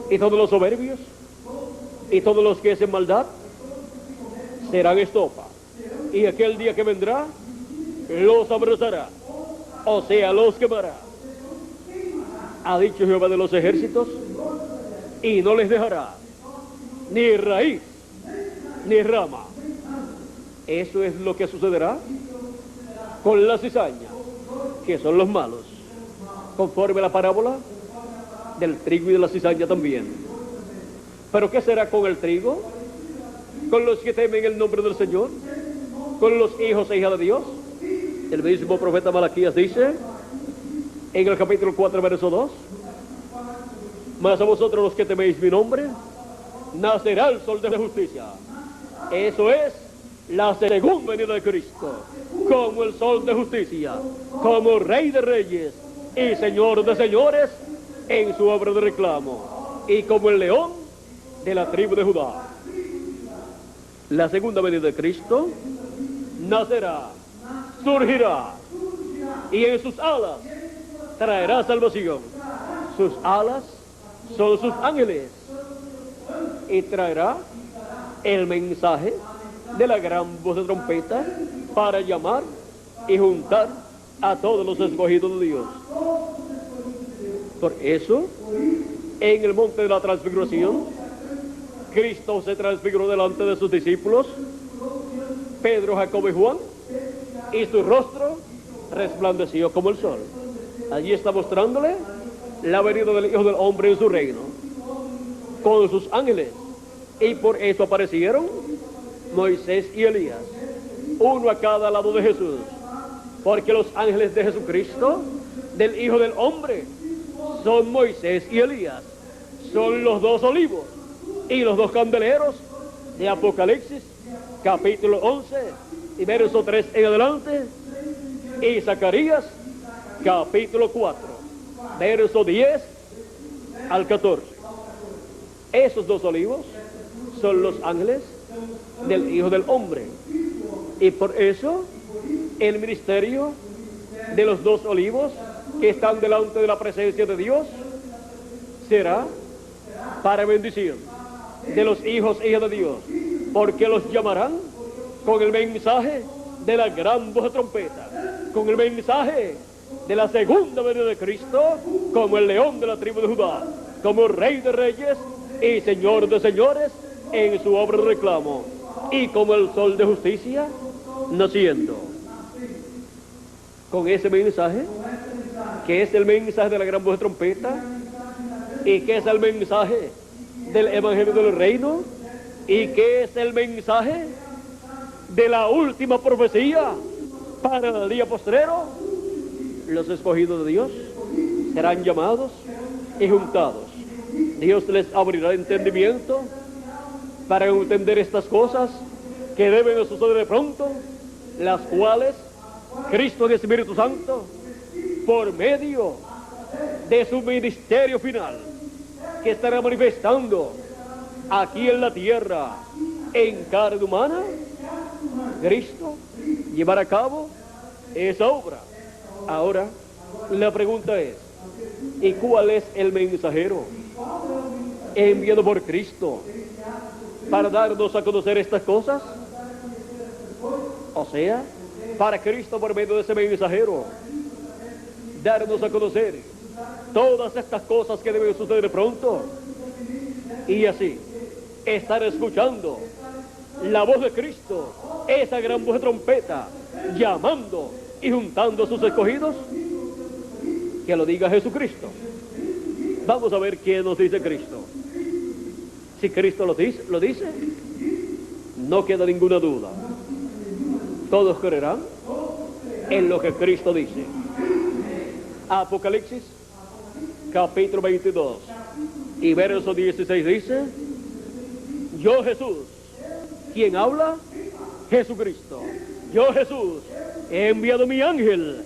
Speaker 1: y todos los soberbios y todos los que hacen maldad serán estopa, y aquel día que vendrá los abrazará, o sea, los quemará, ha dicho Jehová de los ejércitos, y no les dejará ni raíz ni rama. Eso es lo que sucederá con la cizaña, que son los malos, conforme a la parábola del trigo y de la cizaña también. Pero ¿qué será con el trigo? Con los que temen el nombre del Señor, con los hijos e hijas de Dios. El mismo profeta Malaquías dice en el capítulo 4, verso 2: mas a vosotros los que teméis mi nombre, nacerá el sol de la justicia. Eso es la segunda venida de Cristo, como el sol de justicia, como Rey de reyes y Señor de señores en su obra de reclamo, y como el león de la tribu de Judá. La segunda venida de Cristo nacerá, surgirá y en sus alas traerá salvación. Sus alas son sus ángeles, y traerá el mensaje de la gran voz de trompeta para llamar y juntar a todos los escogidos de Dios. Por eso, en el monte de la transfiguración, Cristo se transfiguró delante de sus discípulos, Pedro, Jacobo y Juan, y su rostro resplandeció como el sol. Allí está mostrándole la venida del Hijo del Hombre en su reino, con sus ángeles, y por eso aparecieron Moisés y Elías, uno a cada lado de Jesús, porque los ángeles de Jesucristo, del Hijo del Hombre, son Moisés y Elías, son los dos olivos y los dos candeleros de Apocalipsis, capítulo 11 y verso 3 en adelante, y Zacarías, capítulo 4, verso 10 al 14. Esos dos olivos son los ángeles del Hijo del Hombre, y por eso el ministerio de los dos olivos que están delante de la presencia de Dios será para bendición de los hijos e hijas de Dios, porque los llamarán con el mensaje de la gran voz de trompeta, con el mensaje de la segunda venida de Cristo, como el león de la tribu de Judá, como rey de reyes y señor de señores en su obra de reclamo, y como el sol de justicia naciendo. Con ese mensaje, que es el mensaje de la gran voz de trompeta, y que es el mensaje del evangelio del reino, y que es el mensaje de la última profecía para el día postrero, los escogidos de Dios serán llamados y juntados. Dios les abrirá entendimiento para entender estas cosas que deben de suceder de pronto, las cuales Cristo y el Espíritu Santo, por medio de su ministerio final, que estará manifestando aquí en la tierra en carne humana, Cristo llevará a cabo esa obra. Ahora, la pregunta es, ¿y cuál es el mensajero enviado por Cristo para darnos a conocer estas cosas? O sea, para Cristo, por medio de ese mensajero, darnos a conocer todas estas cosas que deben suceder pronto, y así estar escuchando la voz de Cristo, esa gran voz de trompeta, llamando y juntando a sus escogidos. Que lo diga Jesucristo. Vamos a ver qué nos dice Cristo. Si Cristo lo dice, no queda ninguna duda. Todos creerán en lo que Cristo dice. Apocalipsis, capítulo 22 y verso 16 dice: yo Jesús, ¿quién habla? Jesucristo. Yo Jesús he enviado mi ángel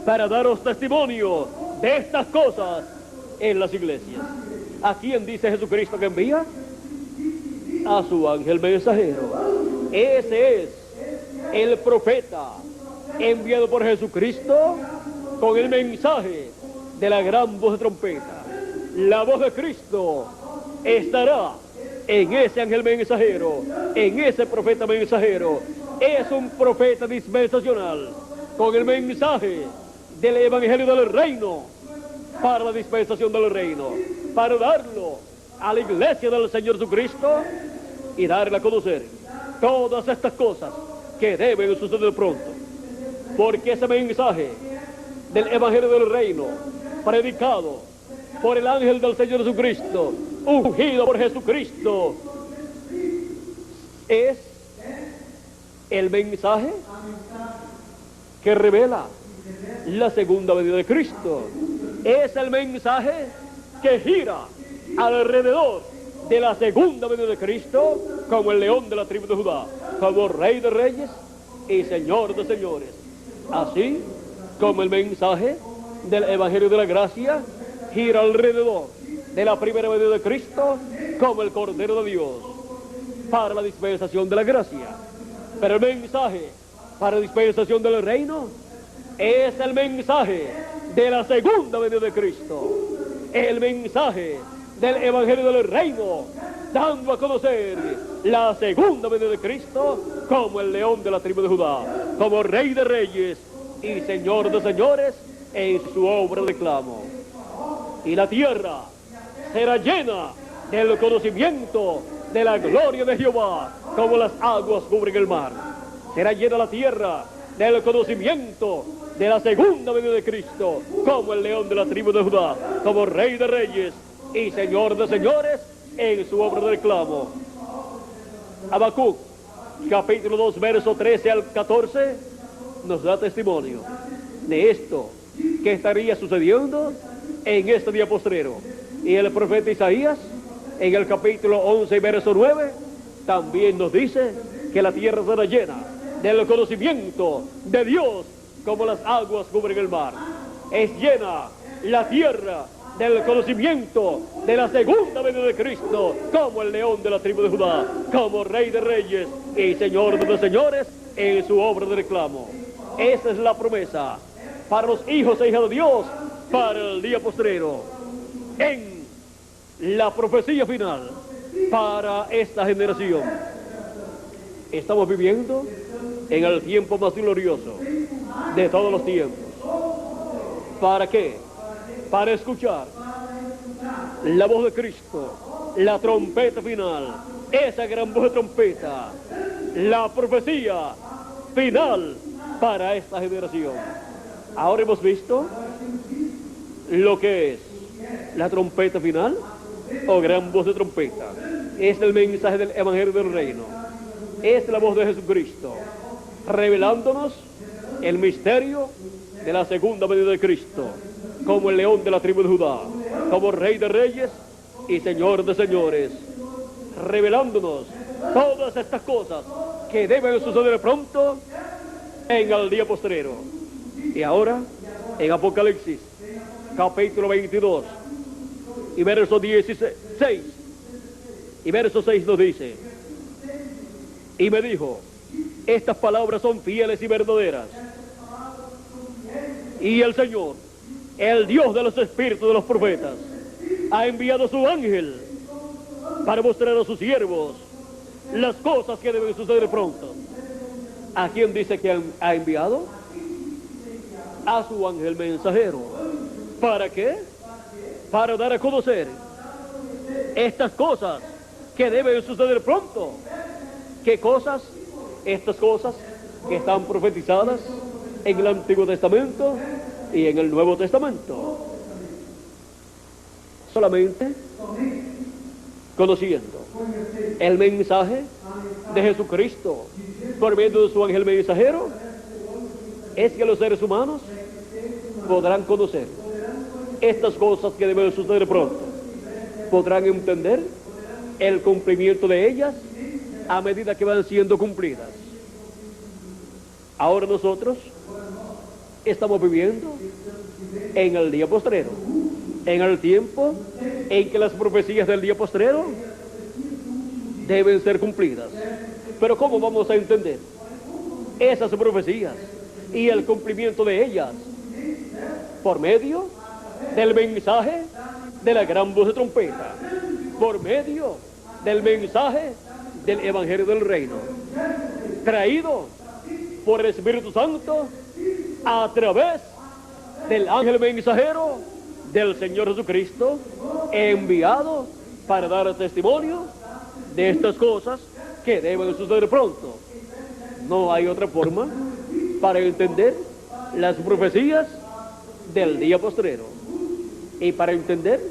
Speaker 1: para daros testimonio de estas cosas en las iglesias. ¿A quién dice Jesucristo que envía? A su ángel mensajero. Ese es el profeta enviado por Jesucristo con el mensaje de la gran voz de trompeta. La voz de Cristo estará en ese ángel mensajero, en ese profeta mensajero. Es un profeta dispensacional con el mensaje del evangelio del reino para la dispensación del reino, para darlo a la iglesia del Señor Jesucristo y darle a conocer todas estas cosas que deben suceder pronto, porque ese mensaje del evangelio del reino predicado por el ángel del Señor Jesucristo, ungido por Jesucristo, es el mensaje que revela la segunda venida de Cristo. Es el mensaje que gira alrededor de la segunda venida de Cristo como el león de la tribu de Judá, como rey de reyes y señor de señores. Así como el mensaje del evangelio de la gracia gira alrededor de la primera venida de Cristo como el Cordero de Dios para la dispensación de la gracia. Pero el mensaje para la dispensación del reino es el mensaje de la segunda venida de Cristo, el mensaje del Evangelio del Reino, dando a conocer la segunda venida de Cristo como el león de la tribu de Judá, como Rey de Reyes y Señor de Señores en su obra de reclamo. Y la tierra será llena del conocimiento de la gloria de Jehová, como las aguas cubren el mar. Será llena la tierra del conocimiento de la segunda venida de Cristo, como el león de la tribu de Judá, como Rey de Reyes y Señor de Señores en su obra de reclamo. Habacuc, capítulo 2, verso 13 al 14, nos da testimonio de esto que estaría sucediendo en este día postrero. Y el profeta Isaías, en el capítulo 11, verso 9, también nos dice que la tierra será llena del conocimiento de Dios, como las aguas cubren el mar. Es llena la tierra del conocimiento de la segunda venida de Cristo, como el león de la tribu de Judá, como Rey de Reyes y Señor de los Señores en su obra de reclamo. Esa es la promesa para los hijos e hijas de Dios para el día postrero, en la profecía final para esta generación. Estamos viviendo en el tiempo más glorioso de todos los tiempos. ¿Para qué? Para escuchar la voz de Cristo, la trompeta final, esa gran voz de trompeta, la profecía final para esta generación. Ahora hemos visto lo que es la trompeta final o gran voz de trompeta. Es el mensaje del Evangelio del Reino. Es la voz de Jesucristo revelándonos el misterio de la segunda venida de Cristo, como el león de la tribu de Judá, como Rey de Reyes y Señor de Señores, revelándonos todas estas cosas que deben suceder pronto en el día postrero. Y ahora, en Apocalipsis, capítulo 22, y verso 16, y verso 6 nos dice: y me dijo, estas palabras son fieles y verdaderas. Y el Señor, el Dios de los espíritus de los profetas, ha enviado su ángel para mostrar a sus siervos las cosas que deben suceder pronto. ¿A quién dice que ha enviado? A su ángel mensajero. ¿Para qué? Para dar a conocer estas cosas que deben suceder pronto. ¿Qué cosas? Estas cosas que están profetizadas en el Antiguo Testamento y en el Nuevo Testamento. Solamente conociendo el mensaje de Jesucristo por medio de su ángel mensajero, es que los seres humanos podrán conocer estas cosas que deben suceder pronto. Podrán entender el cumplimiento de ellas a medida que van siendo cumplidas. Ahora nosotros estamos viviendo en el día postrero, en el tiempo en que las profecías del día postrero deben ser cumplidas. Pero ¿cómo vamos a entender esas profecías y el cumplimiento de ellas? Por medio del mensaje de la gran voz de trompeta, por medio del mensaje del Evangelio del Reino, traído por el Espíritu Santo a través del ángel mensajero del Señor Jesucristo, enviado para dar testimonio de estas cosas que deben suceder pronto. No hay otra forma para entender las profecías del día postrero y para entender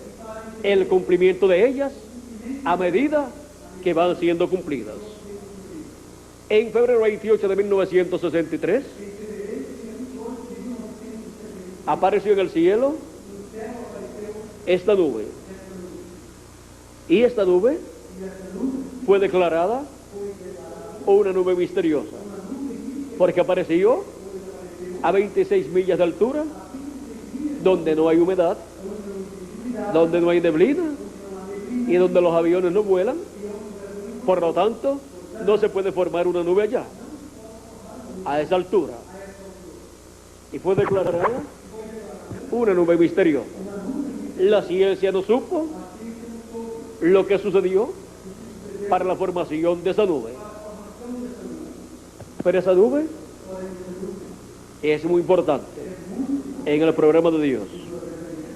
Speaker 1: el cumplimiento de ellas a medida que van siendo cumplidas. En febrero 28 de 1963 apareció en el cielo esta nube, y esta nube fue declarada una nube misteriosa porque apareció a 26 millas de altura, donde no hay humedad, donde no hay neblina y donde los aviones no vuelan. Por lo tanto, no se puede formar una nube allá, a esa altura. y fue declarada una nube misteriosa. La ciencia no supo lo que sucedió para la formación de esa nube. Pero esa nube es muy importante en el programa de Dios.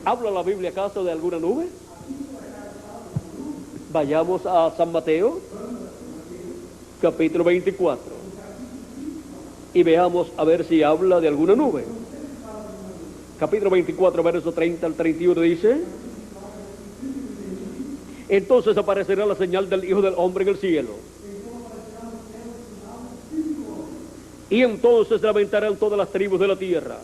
Speaker 1: ¿Habla la Biblia acaso de alguna nube? Vayamos a San Mateo, capítulo 24, y veamos a ver si habla de alguna nube. Capítulo 24, verso 30 al 31 dice: entonces aparecerá la señal del Hijo del Hombre en el cielo, y entonces lamentarán todas las tribus de la tierra,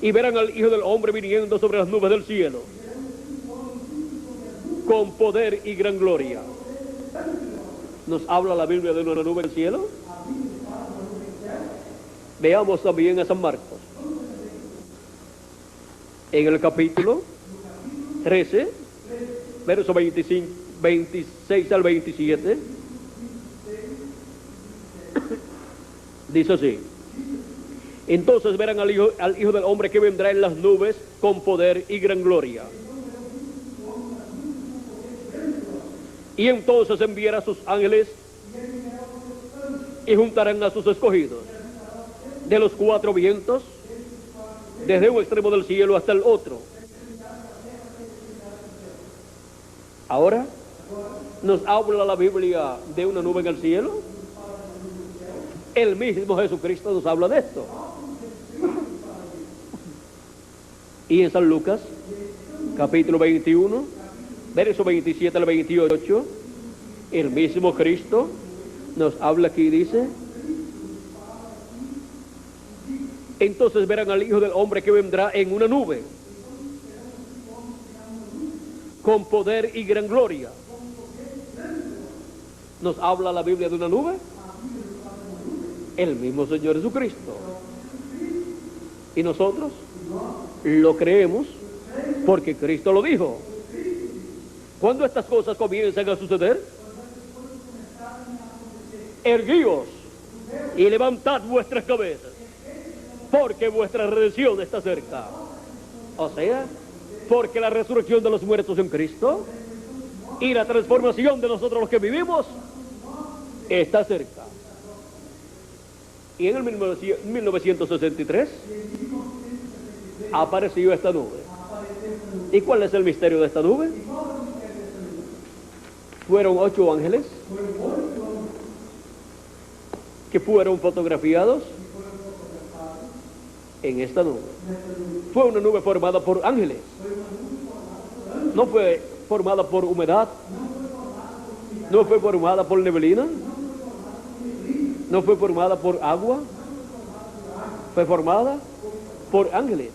Speaker 1: y verán al Hijo del Hombre viniendo sobre las nubes del cielo, con poder y gran gloria. ¿Nos habla la Biblia de una nube del cielo? Veamos también a San Marcos, en el capítulo 13, verso 26 al 27, dice así: entonces verán al Hijo del Hombre que vendrá en las nubes con poder y gran gloria. Y entonces enviará a sus ángeles y juntarán a sus escogidos de los cuatro vientos, desde un extremo del cielo hasta el otro. Ahora, ¿nos habla la Biblia de una nube en el cielo? El mismo Jesucristo nos habla de esto. Y en San Lucas, capítulo 21, verso 27 al 28, el mismo Cristo nos habla aquí, dice: entonces verán al Hijo del Hombre que vendrá en una nube, con poder y gran gloria. ¿Nos habla la Biblia de una nube? El mismo Señor Jesucristo. Y nosotros lo creemos porque Cristo lo dijo. Cuando estas cosas comiencen a suceder, erguíos y levantad vuestras cabezas, porque vuestra redención está cerca. O sea, porque la resurrección de los muertos en Cristo y la transformación de nosotros los que vivimos está cerca. Y en el 1963 apareció esta nube. ¿Y cuál es el misterio de esta nube? Fueron 8 ángeles que fueron fotografiados en esta nube. Fue una nube formada por ángeles. No fue formada por humedad, no fue formada por neblina, no fue formada por agua, fue formada por ángeles.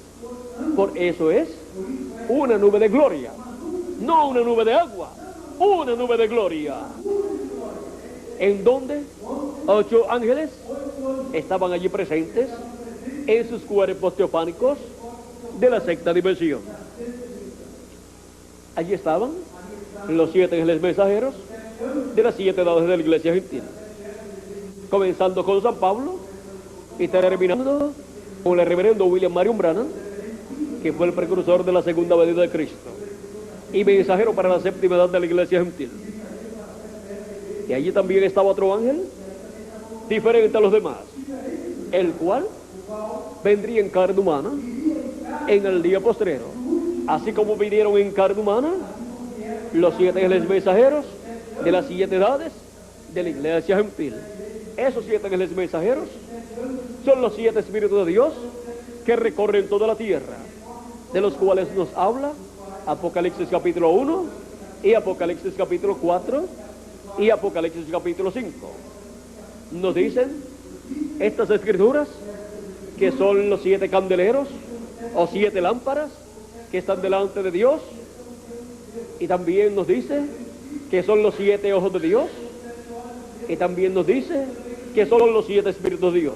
Speaker 1: Por eso es una nube de gloria, no una nube de agua, una nube de gloria. En donde 8 ángeles estaban allí presentes en sus cuerpos teofánicos de la sexta dimensión. Allí estaban los 7 ángeles mensajeros de las 7 edades de la iglesia gentil, comenzando con San Pablo y terminando con el reverendo William Marion Branham, que fue el precursor de la segunda venida de Cristo y mensajero para la séptima edad de la iglesia gentil. Y allí también estaba otro ángel diferente a los demás, el cual vendría en carne humana en el día postrero, así como vinieron en carne humana los 7 ángeles mensajeros de las 7 edades de la iglesia gentil. Esos 7 ángeles mensajeros son los 7 espíritus de Dios que recorren toda la tierra, de los cuales nos habla Apocalipsis capítulo 1 y Apocalipsis capítulo 4 y Apocalipsis capítulo 5. Nos dicen estas escrituras que son los 7 candeleros o 7 lámparas que están delante de Dios, y también nos dice que son los 7 ojos de Dios, y también nos dice que son los 7 espíritus de Dios.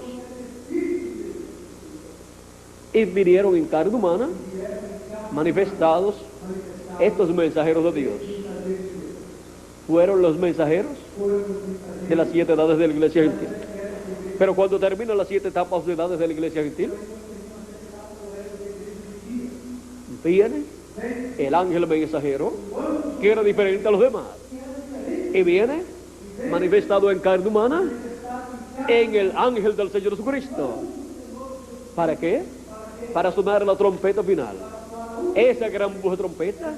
Speaker 1: Y vinieron en carne humana manifestados estos mensajeros de Dios. Fueron los mensajeros de las 7 edades de la iglesia gentil. Pero cuando terminan las 7 etapas de edades de la iglesia gentil, viene el ángel mensajero, que era diferente a los demás, y viene manifestado en carne humana en el ángel del Señor Jesucristo. ¿Para qué? Para sonar la trompeta final, esa gran voz de trompeta,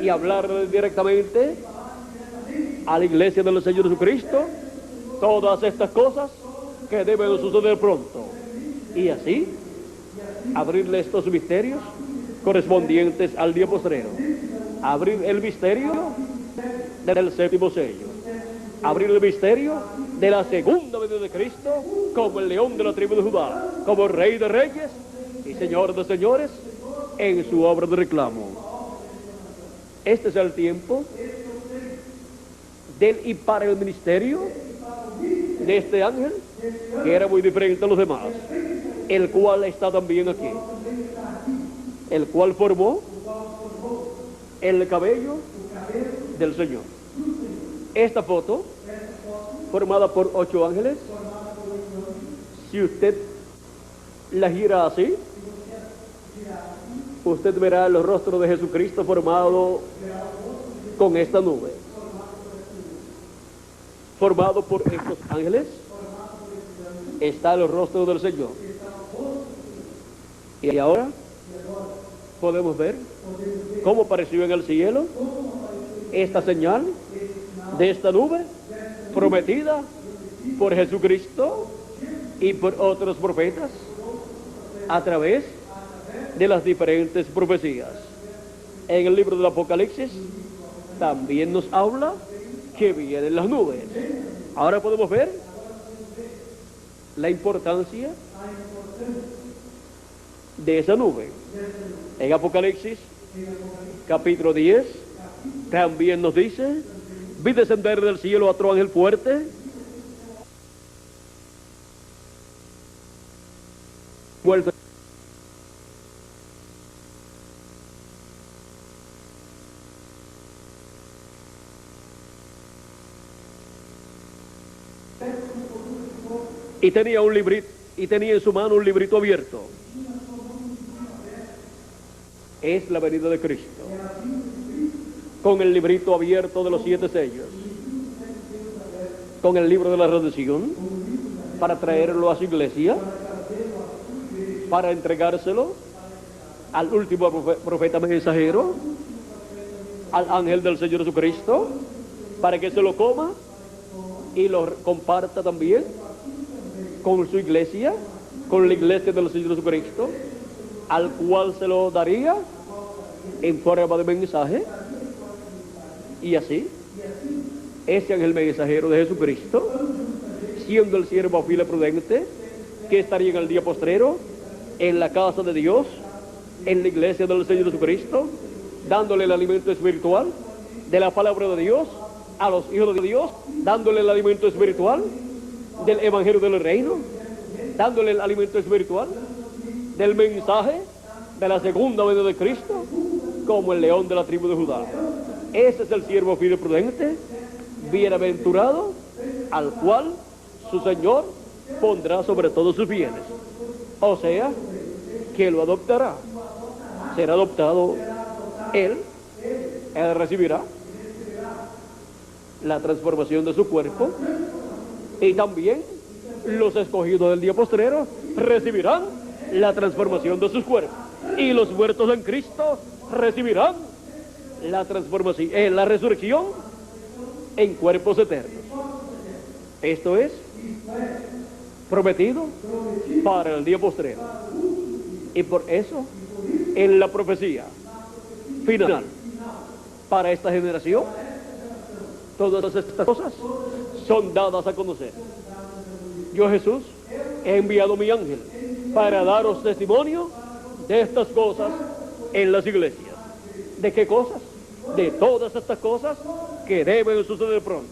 Speaker 1: y hablar directamente a la iglesia del Señor Jesucristo todas estas cosas que deben suceder pronto, y así abrirle estos misterios correspondientes al día postrero, abrir el misterio del séptimo sello, abrir el misterio de la segunda venida de Cristo como el león de la tribu de Judá, como rey de reyes y señor de señores en su obra de reclamo. Este es el tiempo del y para el ministerio de este ángel, que era muy diferente a los demás, el cual está también aquí, el cual formó el cabello del Señor. Esta foto, formada por 8 ángeles, si usted la gira así, usted verá el rostro de Jesucristo formado con esta nube. Formado por estos ángeles está el rostro del Señor. Y ahora podemos ver cómo apareció en el cielo esta señal de esta nube prometida por Jesucristo y por otros profetas a través de las diferentes profecías. En el libro del Apocalipsis también nos habla que vienen las nubes. Ahora podemos ver la importancia de esa nube. En Apocalipsis capítulo 10 también nos dice: vi descender del cielo a otro ángel fuerte, vuelto y tenía un librito, y tenía en su mano un librito abierto. Es la venida de Cristo, con el librito abierto de los 7 sellos, con el libro de la redención, para traerlo a su iglesia, para entregárselo al último profeta mensajero, al ángel del Señor Jesucristo, para que se lo coma y lo comparta también con su iglesia, con la iglesia del Señor Jesucristo, al cual se lo daría en forma de mensaje. Y así, ese ángel mensajero de Jesucristo, siendo el siervo fiel y prudente, que estaría en el día postrero, en la casa de Dios, en la iglesia del Señor Jesucristo, dándole el alimento espiritual de la palabra de Dios a los hijos de Dios, dándole el alimento espiritual del evangelio del reino, dándole el alimento espiritual del mensaje de la segunda venida de Cristo, como el león de la tribu de Judá. Ese es el siervo fiel y prudente, bienaventurado, al cual su Señor pondrá sobre todos sus bienes. O sea, que lo adoptará. Será adoptado él recibirá la transformación de su cuerpo, y también los escogidos del día postrero recibirán la transformación de sus cuerpos, y los muertos en Cristo recibirán la transformación, la resurrección en cuerpos eternos. Esto es prometido para el día postrero, y por eso en la profecía final para esta generación todas estas cosas son dadas a conocer. Yo, Jesús, he enviado mi ángel para daros testimonio de estas cosas en las iglesias. ¿De qué cosas? De todas estas cosas que deben suceder pronto.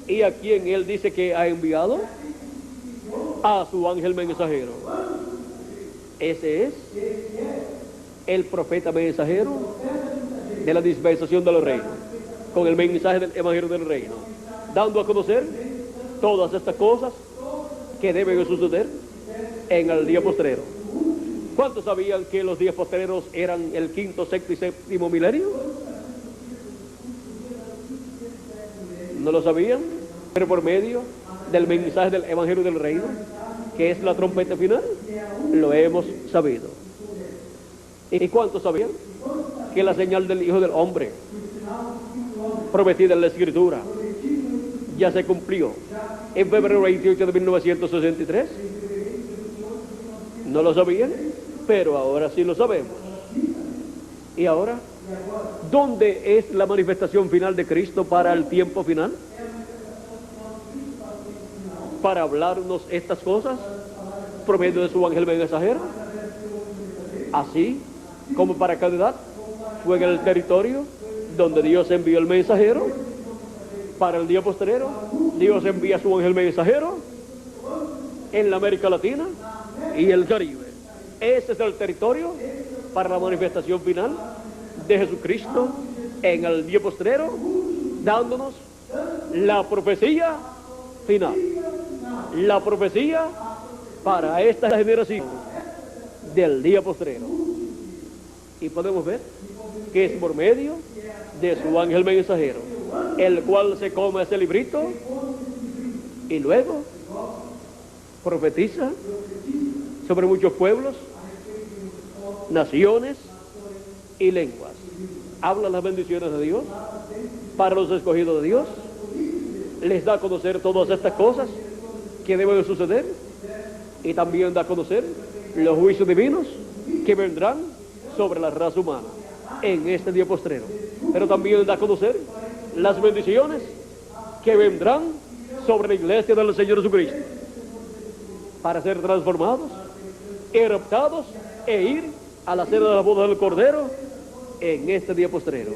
Speaker 1: ¿Y a quién él dice que ha enviado? A su ángel mensajero. Ese es el profeta mensajero de la dispensación del reino, con el mensaje del evangelio del reino, dando a conocer todas estas cosas que deben suceder en el día postrero. ¿Cuántos sabían que los días postreros eran el quinto, sexto y séptimo milenio? ¿No lo sabían? Pero por medio del mensaje del Evangelio del Reino, que es la trompeta final, lo hemos sabido. ¿Y cuántos sabían que la señal del Hijo del Hombre, prometida en la Escritura, ya se cumplió en febrero 28 de 1963? ¿No lo sabían? Pero ahora sí lo sabemos. ¿Y ahora? ¿Dónde es la manifestación final de Cristo para el tiempo final? Para hablarnos estas cosas por medio de su ángel mensajero. Así como para cada edad fue en el territorio donde Dios envió el mensajero. Para el día postrero, Dios envía su ángel mensajero en la América Latina y el Caribe. Ese es el territorio para la manifestación final de Jesucristo en el día postrero, dándonos la profecía final. La profecía para esta generación del día postrero. Y podemos ver que es por medio de su ángel mensajero, el cual se come ese librito y luego profetiza sobre muchos pueblos, naciones y lenguas. Habla las bendiciones de Dios para los escogidos de Dios, les da a conocer todas estas cosas que deben de suceder, y también da a conocer los juicios divinos que vendrán sobre la raza humana en este día postrero. Pero también da a conocer las bendiciones que vendrán sobre la iglesia del Señor Jesucristo, para ser transformados, adoptados e ir a la cena de la boda del Cordero en este día postrero,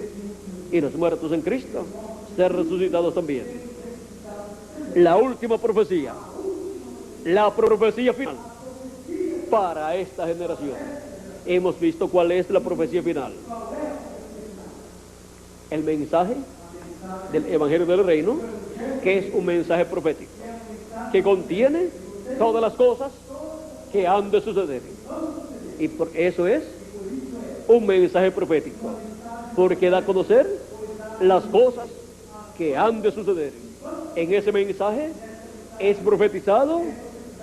Speaker 1: y los muertos en Cristo ser resucitados también. La última profecía, la profecía final para esta generación. Hemos visto cuál es la profecía final. El mensaje del Evangelio del Reino, que es un mensaje profético, que contiene todas las cosas que han de suceder. Y por eso es un mensaje profético, porque da a conocer las cosas que han de suceder. En ese mensaje es profetizado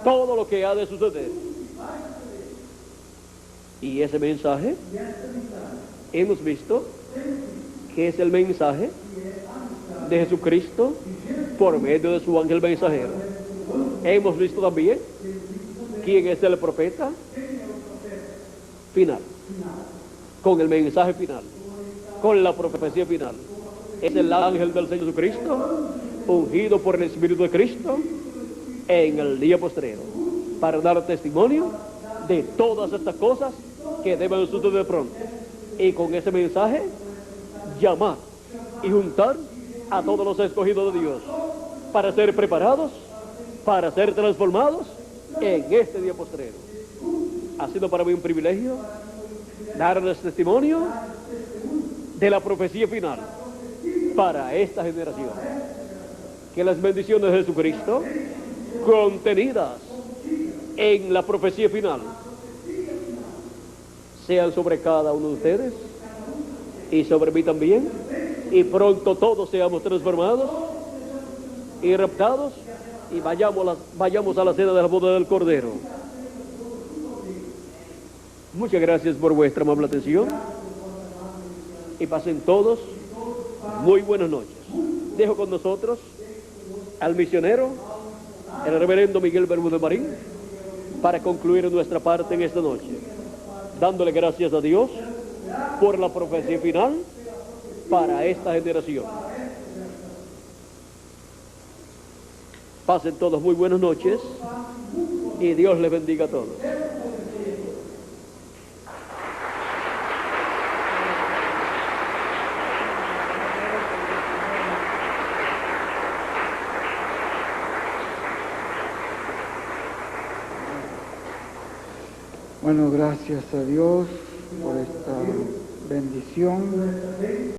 Speaker 1: todo lo que ha de suceder. Y ese mensaje hemos visto que es el mensaje de Jesucristo por medio de su ángel mensajero. Hemos visto también quién es el profeta final, con el mensaje final, con la profecía final. Es el ángel del Señor Jesucristo, ungido por el Espíritu de Cristo en el día postrero, para dar testimonio de todas estas cosas que deben suceder pronto. Y con ese mensaje llamar y juntar a todos los escogidos de Dios para ser preparados, para ser transformados en este día postrero. Ha sido para mí un privilegio darles testimonio de la profecía final para esta generación. Que las bendiciones de Jesucristo contenidas en la profecía final sean sobre cada uno de ustedes y sobre mí también, y pronto todos seamos transformados y raptados y vayamos a la cena de la boda del Cordero. Muchas gracias por vuestra amable atención y pasen todos muy buenas noches. Dejo con nosotros al misionero, el reverendo Miguel Bermúdez Marín, para concluir nuestra parte en esta noche, dándole gracias a Dios por la profecía final para esta generación. Pasen todos muy buenas noches y Dios les bendiga a todos.
Speaker 3: Bueno, gracias a Dios por esta bendición.